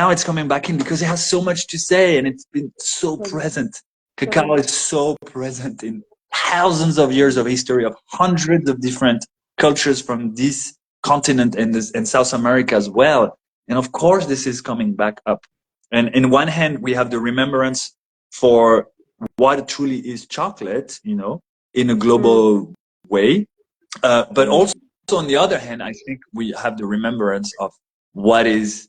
now it's coming back in because it has so much to say, and it's been so present. Cacao is so present in thousands of years of history of hundreds of different cultures from this continent and South America as well. And of course, this is coming back up. And in one hand, we have the remembrance for what truly is chocolate, you know, in a global way. But also on the other hand, I think we have the remembrance of what is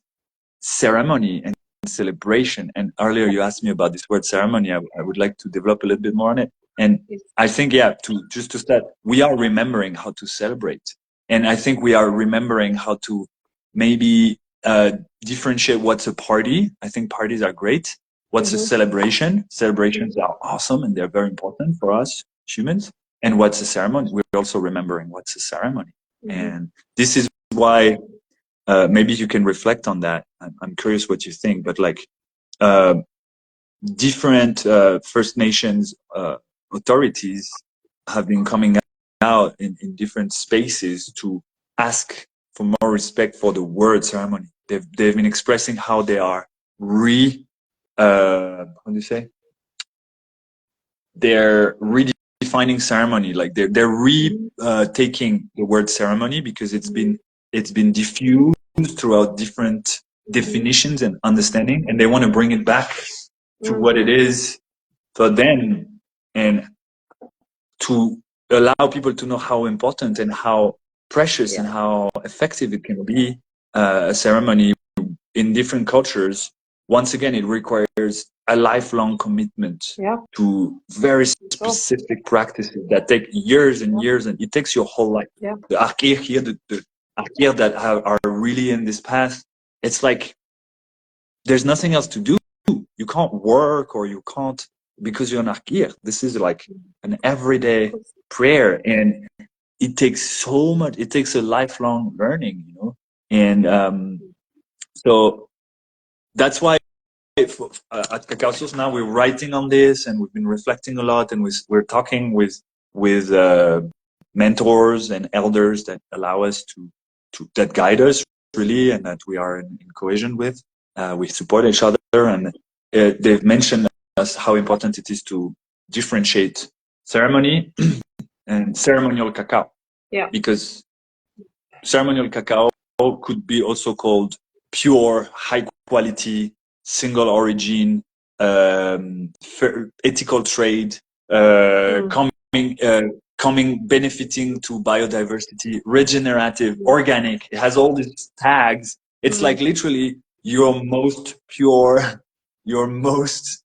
ceremony and celebration. And earlier you asked me about this word ceremony. I would like to develop a little bit more on it. And I think, to start, we are remembering how to celebrate. And I think we are remembering how to maybe differentiate what's a party. I think parties are great. What's a celebration? Celebrations are awesome and they're very important for us humans. And what's a ceremony? We're also remembering what's a ceremony. And this is why maybe you can reflect on that. I'm curious what you think, but like different First Nations authorities have been coming out in different spaces to ask for more respect for the word ceremony. They've been expressing how they are how do you say? They're redefining ceremony, like they're taking the word ceremony because it's been diffused throughout different definitions and understanding, and they want to bring it back to what it is for them, and to allow people to know how important and how precious and how effective it can be, a ceremony in different cultures. Once again, it requires a lifelong commitment to very specific practices that take years and years, and it takes your whole life. The archaic here, the archaic that are really in this path, it's like there's nothing else to do. You can't work, or you can't, because you're an archaic. This is like an everyday prayer, and it takes so much. It takes a lifelong learning, you know. And so that's why at Cacao Source now we're writing on this, and we've been reflecting a lot, and we're talking with mentors and elders that allow us that guide us really, and that we are in cohesion with. We support each other, and they've mentioned us how important it is to differentiate ceremony and ceremonial cacao. Because ceremonial cacao could be also called pure, high quality, single origin, ethical trade, benefiting to biodiversity, regenerative, organic. It has all these tags. It's like literally your most pure, your most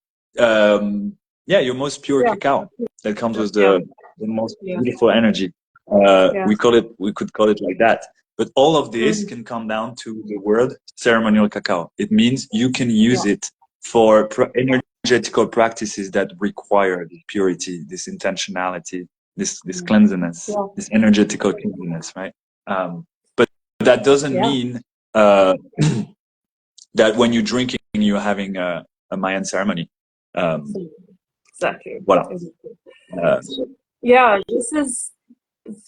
pure cacao that comes with the most beautiful energy. We could call it like that. But all of this can come down to the word ceremonial cacao. It means you can use it for energetical practices that require this purity, this intentionality, this cleanliness, this energetical cleanliness, right? But that doesn't mean that when you're drinking, you're having a Mayan ceremony. Exactly. Voilà.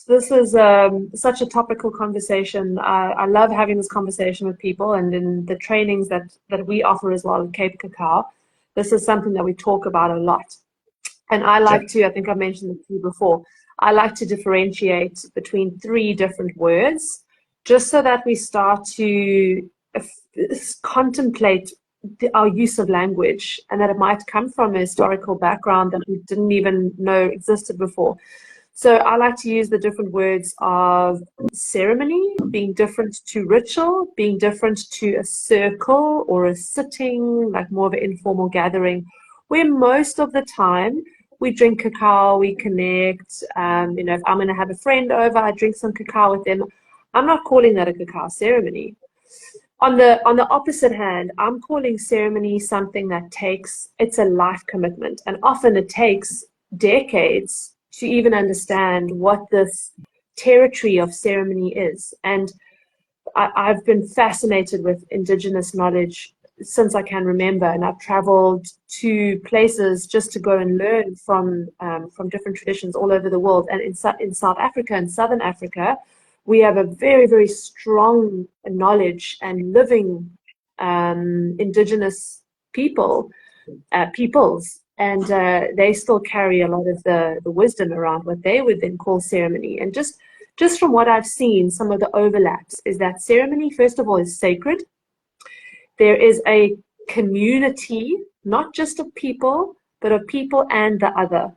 This is such a topical conversation. I love having this conversation with people, and in the trainings that we offer as well at Cape Cacao, this is something that we talk about a lot. And I like to, I think I mentioned it to you before, I like to differentiate between 3 different words, just so that we start to contemplate our use of language, and that it might come from a historical background that we didn't even know existed before. So I like to use the different words of ceremony being different to ritual, being different to a circle or a sitting, like more of an informal gathering, where most of the time we drink cacao, we connect. You know, if I'm going to have a friend over, I drink some cacao with them. I'm not calling that a cacao ceremony. On the opposite hand, I'm calling ceremony something that it's a life commitment, and often it takes decades to even understand what this territory of ceremony is. And I've been fascinated with indigenous knowledge since I can remember, and I've traveled to places just to go and learn from different traditions all over the world. And in South Africa and Southern Africa, we have a very, very strong knowledge and living indigenous peoples, and they still carry a lot of the wisdom around what they would then call ceremony. And just from what I've seen, some of the overlaps is that ceremony, first of all, is sacred. There is a community, not just of people, but of people and the other.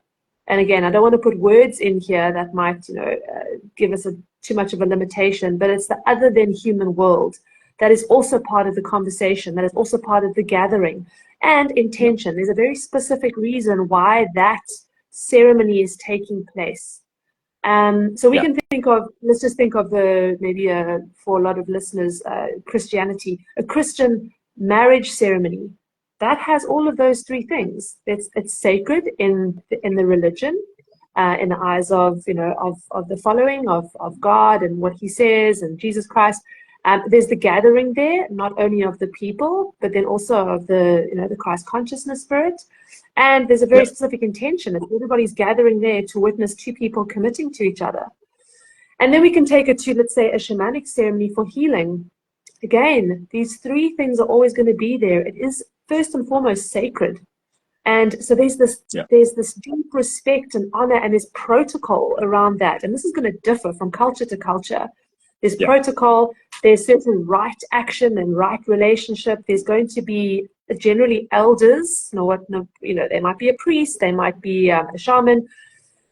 And again, I don't want to put words in here that might, give us too much of a limitation, but it's the other than human world that is also part of the conversation, that is also part of the gathering. And intention. There's a very specific reason why that ceremony is taking place. So we can think of, let's just think of maybe for a lot of listeners, Christianity, a Christian marriage ceremony that has all of those three things. It's sacred in the religion, in the eyes of the following of God and what He says and Jesus Christ. There's the gathering there, not only of the people, but then also of the Christ consciousness spirit. And there's a very specific intention that everybody's gathering there to witness two people committing to each other. And then we can take it to, let's say, a shamanic ceremony for healing. Again, these three things are always going to be there. It is first and foremost sacred. And so there's this deep respect and honor, and there's protocol around that. And this is going to differ from culture to culture. There's protocol, there's certain right action and right relationship. There's going to be generally elders, they might be a priest, they might be a shaman,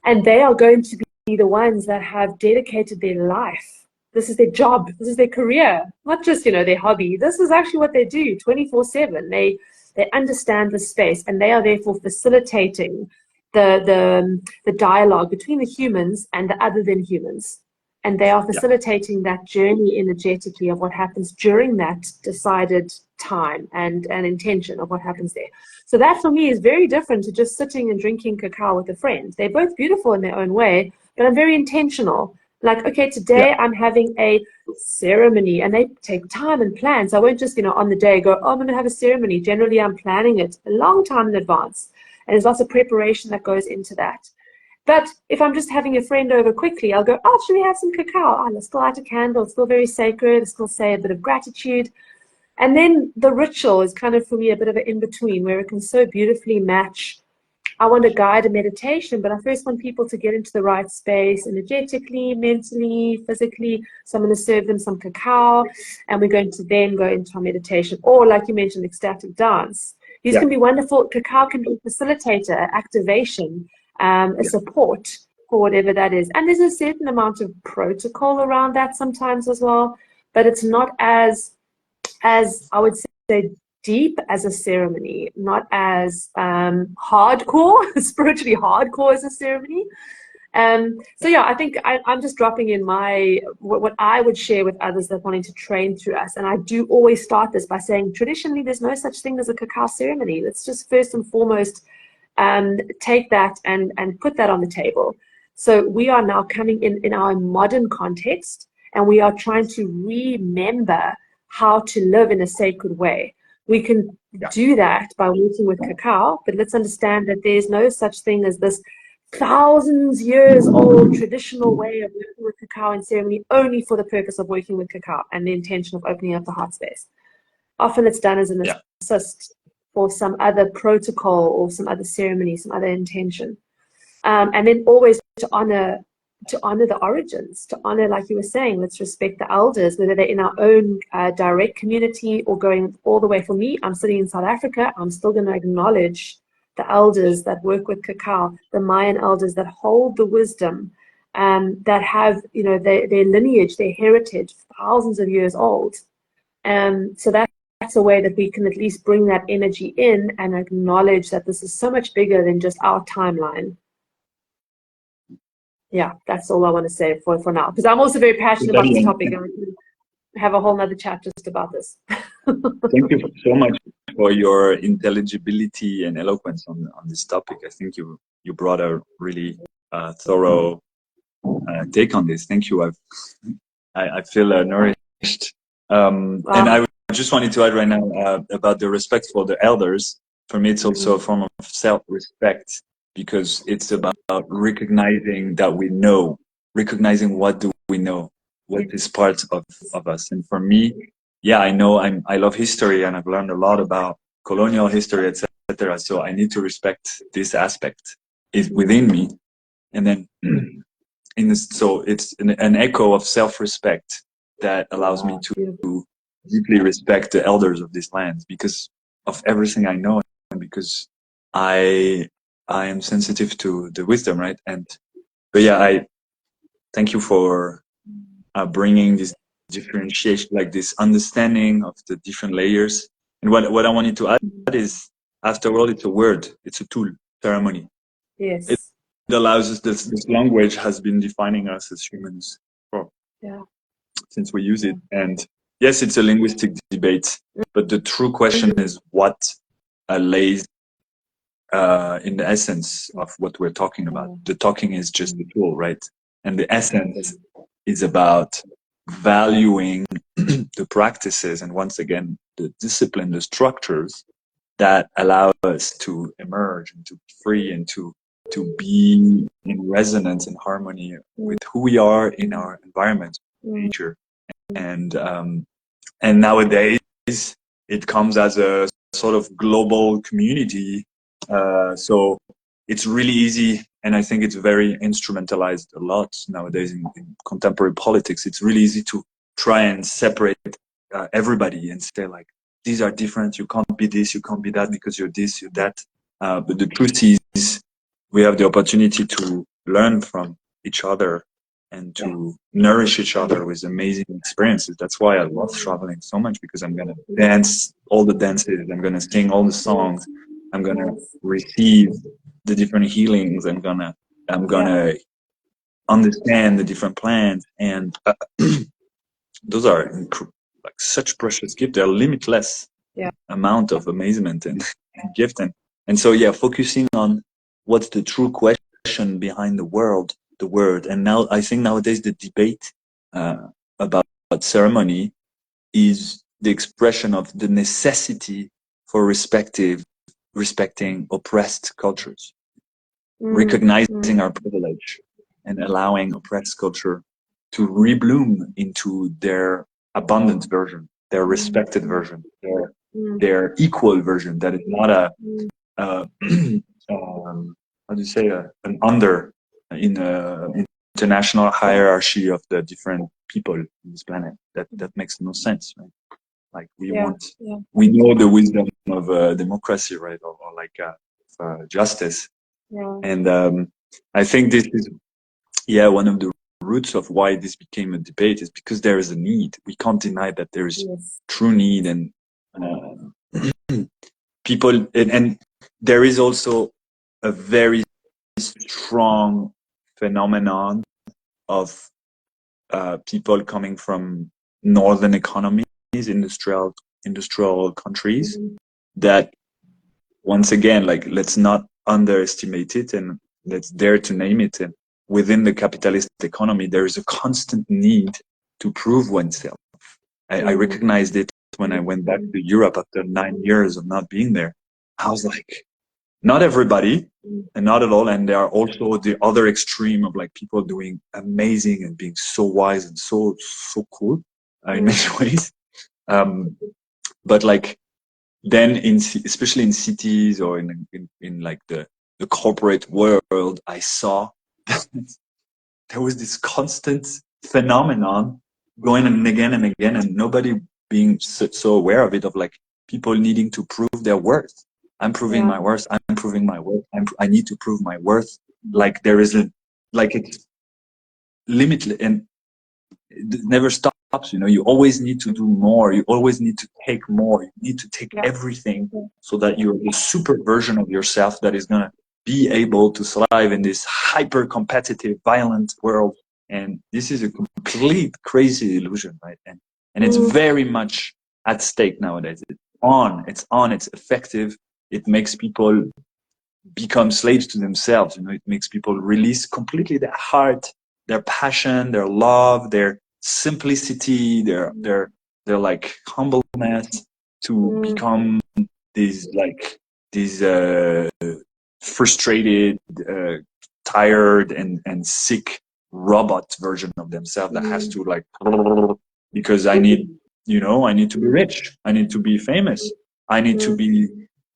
and they are going to be the ones that have dedicated their life. This is their job, this is their career, not just their hobby. This is actually what they do 24/7. They understand the space, and they are therefore facilitating the dialogue between the humans and the other than humans. And they are facilitating that journey energetically of what happens during that decided time and intention of what happens there. So that for me is very different to just sitting and drinking cacao with a friend. They're both beautiful in their own way, but I'm very intentional. Like, okay, today I'm having a ceremony, and they take time and plan. So I won't just, on the day go, oh, I'm going to have a ceremony. Generally, I'm planning it a long time in advance. And there's lots of preparation that goes into that. But if I'm just having a friend over quickly, I'll go, oh, should we have some cacao? Oh, let's still light a candle. It's still very sacred. Let's still say a bit of gratitude. And then the ritual is kind of, for me, a bit of an in-between where it can so beautifully match. I want to guide a meditation, but I first want people to get into the right space energetically, mentally, physically. So I'm going to serve them some cacao, and we're going to then go into our meditation. Or, like you mentioned, ecstatic dance. These can be wonderful. Cacao can be a facilitator, activation, a support for whatever that is. And there's a certain amount of protocol around that sometimes as well, but it's not as I would say, deep as a ceremony, not as hardcore, spiritually hardcore as a ceremony. So yeah, I think I'm just dropping in what I would share with others that are wanting to train through us. And I do always start this by saying, traditionally, there's no such thing as a cacao ceremony. Let's just first and foremost take that and put that on the table. So we are now coming in our modern context, and we are trying to remember how to live in a sacred way. We can do that by working with cacao, but let's understand that there's no such thing as this thousands years old traditional way of working with cacao and ceremony only for the purpose of working with cacao and the intention of opening up the heart space. Often it's done as an assist for some other protocol or some other ceremony, some other intention. And then always to honor the origins, to honor, like you were saying, let's respect the elders, whether they're in our own direct community or going all the way. For me, I'm sitting in South Africa, I'm still going to acknowledge the elders that work with cacao, the Mayan elders that hold the wisdom, that have, their lineage, their heritage, thousands of years old. So that's a way that we can at least bring that energy in and acknowledge that this is so much bigger than just our timeline. Yeah, that's all I want to say for now, because I'm also very passionate about this topic, and we can have a whole nother chat just about this. Thank you so much for your intelligibility and eloquence on this topic. I think you brought a really thorough take on this. Thank you. I feel nourished. And I just wanted to add right now about the respect for the elders. For me, it's also a form of self-respect because it's about recognizing that we know, recognizing what do we know, what is part of us. And for me, yeah, I know I love history and I've learned a lot about colonial history, etc. So I need to respect this aspect is within me. And then in this, so it's an echo of self-respect that allows me to deeply respect the elders of this land because of everything I know and because I am sensitive to the wisdom, right? And but yeah, I thank you for bringing this differentiation, like this understanding of the different layers. And what I wanted to add is, after all, it's a word, it's a tool, ceremony. Yes. It allows us, this language has been defining us as humans since we use it. And yes, it's a linguistic debate, but the true question is what lays in the essence of what we're talking about. The talking is just the tool, right? And the essence is about valuing the practices and once again the discipline, the structures that allow us to emerge and to be free and to be in resonance and harmony with who we are in our environment, nature. And nowadays it comes as a sort of global community. So it's really easy, and I think it's very instrumentalized a lot nowadays in contemporary politics. It's really easy to try and separate everybody and say like, these are different, you can't be this, you can't be that because you're this, you're that. But the truth is we have the opportunity to learn from each other and to nourish each other with amazing experiences. That's why I love traveling so much, because I'm going to dance all the dances, I'm going to sing all the songs, I'm going to receive the different healings, I'm going to understand the different plants. And those are like such precious gifts. They're limitless amount of amazement and gift. And so, yeah, focusing on what's the true question behind the word. And now I think nowadays the debate about ceremony is the expression of the necessity for respecting oppressed cultures, recognizing our privilege and allowing oppressed culture to rebloom into their abundant version, their respected version, their equal version, that is not a how do you say an under in a international hierarchy of the different people on this planet. That makes no sense, right? Like we know the wisdom of democracy, right, or like justice, and I think this is one of the roots of why this became a debate, is because there is a need. We can't deny that there is true need, and people, and there is also a very strong phenomenon of people coming from northern economies, industrial countries, that once again, like, let's not underestimate it, and let's dare to name it. And within the capitalist economy, there is a constant need to prove oneself. I recognized it when I went back to Europe after 9 years of not being there. I was like, not everybody, and not at all. And there are also the other extreme of like people doing amazing and being so wise and so cool in many ways. But like, then especially in cities or in like the corporate world, I saw that there was this constant phenomenon going on again and again, and nobody being so aware of it, of like people needing to prove their worth. I'm proving my worth. I'm proving my worth. I need to prove my worth. Like there is it's limitless, and it never stops. You always need to do more. You always need to take more. You need to take everything so that you're the super version of yourself that is gonna be able to thrive in this hyper competitive, violent world. And this is a complete crazy illusion, right? And it's very much at stake nowadays. It's effective. It makes people become slaves to themselves. It makes people release completely their heart, their passion, their love, their simplicity, their their like humbleness to become these like these frustrated, tired, and sick robot version of themselves that has to like, because I need, you know, I need to be rich, I need to be famous, I need to be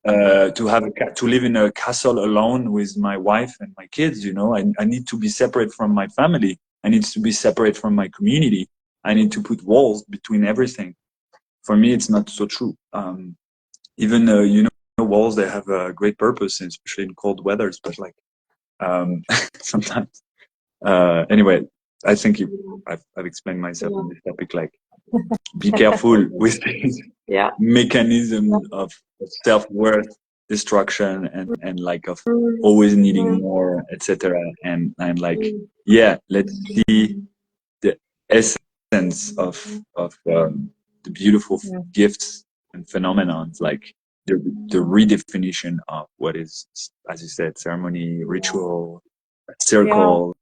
to have to live in a castle alone with my wife and my kids. You know, I need to be separate from my family. I need to be separate from my community. I need to put walls between everything. For me, it's not so true. Even you know, walls, they have a great purpose, especially in cold weathers. But like sometimes, anyway, I think I've explained myself on this topic. Like, be careful with this mechanism of self-worth destruction and like of always needing more, etc. And like, yeah, let's see the essence of the beautiful gifts and phenomenons, like the redefinition of what is, as you said, ceremony, ritual, circle.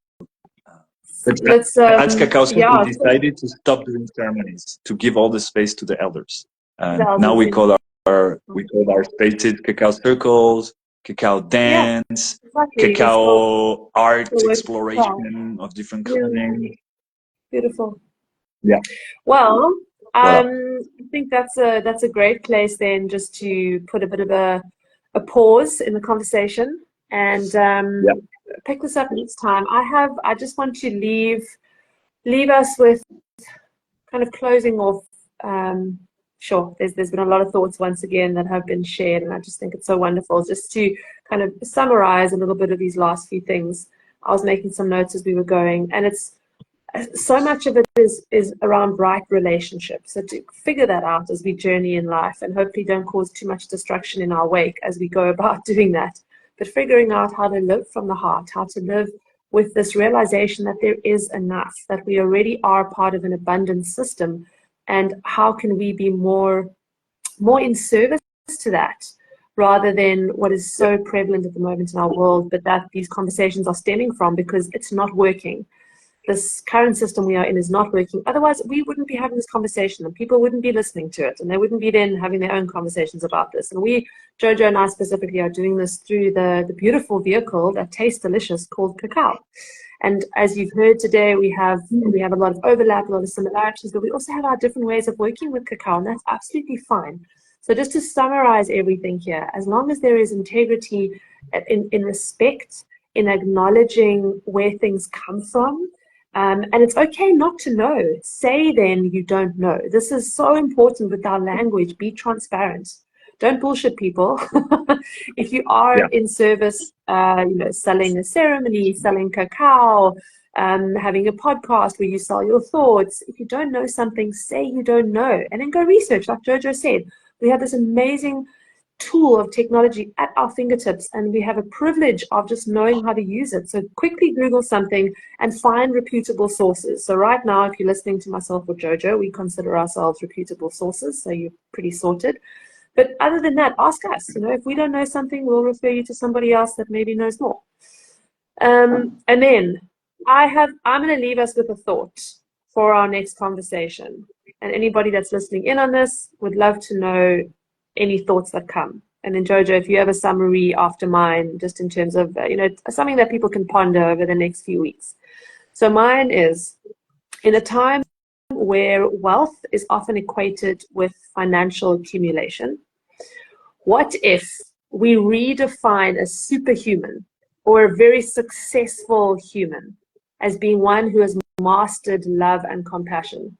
But at Cacao Source, we decided to stop doing ceremonies, to give all the space to the elders. Now we call our spaces cacao circles, cacao dance, cacao art exploration of different kinds. Beautiful. Yeah. Well, I think that's a great place then, just to put a bit of a pause in the conversation and pick this up next time. I just want to leave us with kind of closing off. Sure, there's been a lot of thoughts once again that have been shared, and I just think it's so wonderful just to kind of summarize a little bit of these last few things. I was making some notes as we were going, and it's so much of it is around right relationships. So to figure that out as we journey in life, and hopefully don't cause too much destruction in our wake as we go about doing that, but figuring out how to live from the heart, how to live with this realization that there is enough, that we already are part of an abundant system, and how can we be more in service to that, rather than what is so prevalent at the moment in our world, but that these conversations are stemming from because it's not working. This current system we are in is not working. Otherwise, we wouldn't be having this conversation, and people wouldn't be listening to it, and they wouldn't be then having their own conversations about this. And we, Jojo and I specifically, are doing this through the beautiful vehicle that tastes delicious called Cacao. And as you've heard today, we have a lot of overlap, a lot of similarities, but we also have our different ways of working with cacao, and that's absolutely fine. So just to summarize everything here, as long as there is integrity in respect, in acknowledging where things come from, and it's okay not to know. Say then you don't know. This is so important with our language. Be transparent. Don't bullshit people. If you are in service, you know, selling a ceremony, selling cacao, having a podcast where you sell your thoughts. If you don't know something, say you don't know, and then go research. Like Jojo said, we have this amazing tool of technology at our fingertips, and we have a privilege of just knowing how to use it. So quickly Google something and find reputable sources. So right now, if you're listening to myself or Jojo, we consider ourselves reputable sources, so you're pretty sorted. But other than that, ask us. You know, if we don't know something, we'll refer you to somebody else that maybe knows more. And then I'm going to leave us with a thought for our next conversation. And anybody that's listening in on this would love to know any thoughts that come. And then Jojo, if you have a summary after mine, just in terms of, you know, something that people can ponder over the next few weeks. So mine is, in a time where wealth is often equated with financial accumulation, what if we redefine a superhuman or a very successful human as being one who has mastered love and compassion?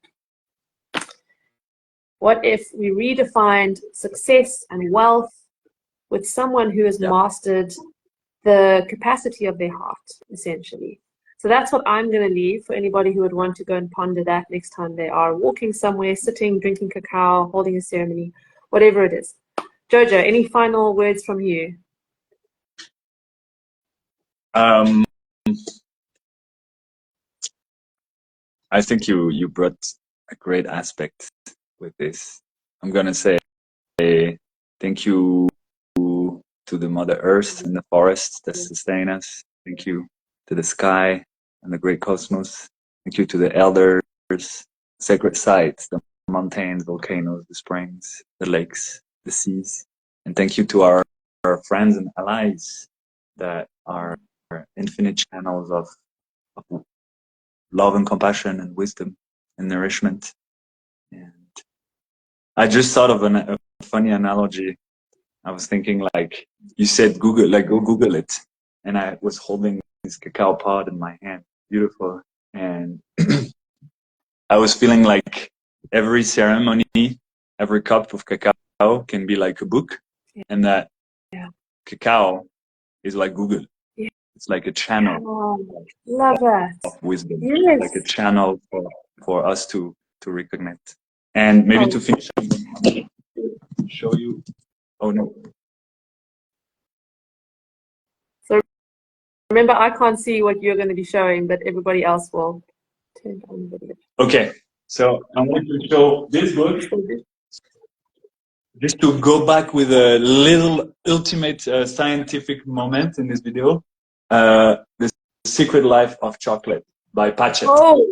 What if we redefined success and wealth with someone who has mastered the capacity of their heart, essentially? So that's what I'm going to leave for anybody who would want to go and ponder that next time they are walking somewhere, sitting, drinking cacao, holding a ceremony, whatever it is. Jojo, any final words from you? I think you brought a great aspect with this. I'm gonna say thank you to the Mother Earth and the forests that sustain us. Thank you to the sky and the great cosmos. Thank you to the elders, sacred sites, the mountains, volcanoes, the springs, the lakes, the seas. And thank you to our friends and allies that are infinite channels of love and compassion and wisdom and nourishment. And I just thought of a funny analogy. I was thinking, like, you said Google, like, go Google it. And I was holding this cacao pod in my hand. Beautiful. And I was feeling like every ceremony, every cup of cacao can be like a book. Yeah. And that Yeah. cacao is like Google. Yeah. It's like a channel. Oh, love that. Of wisdom. Yes. Like a channel for us to reconnect. And maybe to finish, I'm going to show you. Oh, no. So remember, I can't see what you're going to be showing, but everybody else will. Turn on the video. Okay, so I'm going to show this book just to go back with a little ultimate scientific moment in this video. The Secret Life of Chocolate by Patchett. Oh,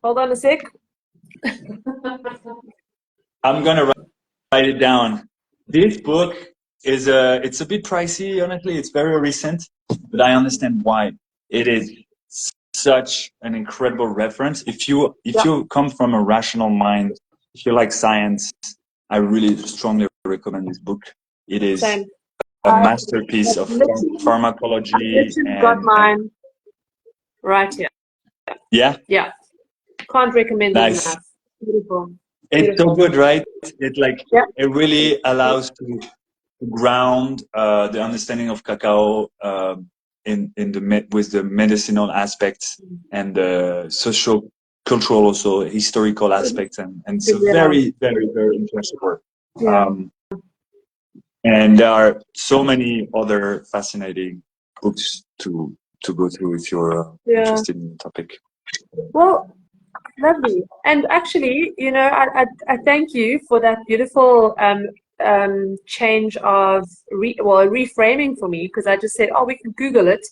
hold on a sec. I'm going to write it down. This book is it's a bit pricey, honestly. It's very recent, but I understand why. It is such an incredible reference. If you come from a rational mind, if you like science, I really strongly recommend this book. It is Same. a masterpiece of pharmacology. I've got mine right here. Yeah? Yeah. Can't recommend it Nice. enough. Beautiful. It's so good, right? It it really allows to ground the understanding of cacao with the medicinal aspects and the social, cultural, also historical aspects, and it's a very, very, very interesting work. Yeah. And there are so many other fascinating books to go through if you're interested in the topic. Well, lovely. And actually, you know, I thank you for that beautiful change of reframing for me, because I just said, oh, we can Google it.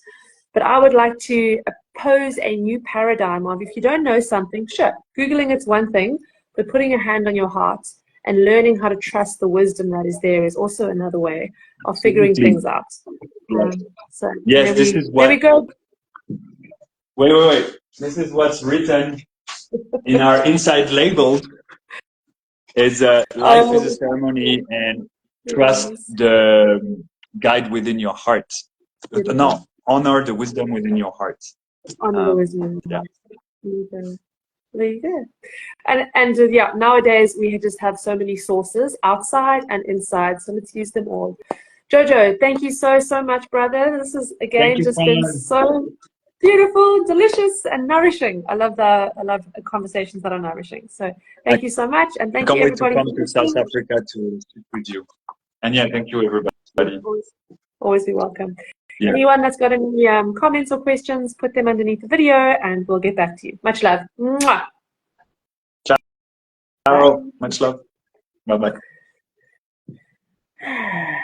But I would like to pose a new paradigm of, if you don't know something, sure, Googling it's one thing, but putting a hand on your heart and learning how to trust the wisdom that is there is also another way of figuring things out. So yes, this is what. There we go. Wait. This is what's written in our inside label. Is life is a ceremony, and trust the guide within your heart. No, honor the wisdom within your heart. Honor the wisdom. Yeah. There you go. And yeah, nowadays we just have so many sources outside and inside, so let's use them all. Jojo, thank you so much, brother. This has again just been so beautiful, delicious, and nourishing. I love conversations that are nourishing. So thank you so much, and thank you everybody. I can't wait to come to South Africa to speak with you. And yeah, thank you everybody. Always be welcome. Yeah. Anyone that's got any comments or questions, put them underneath the video, and we'll get back to you. Much love. Mwah. Ciao. Bye. Much love. Bye bye.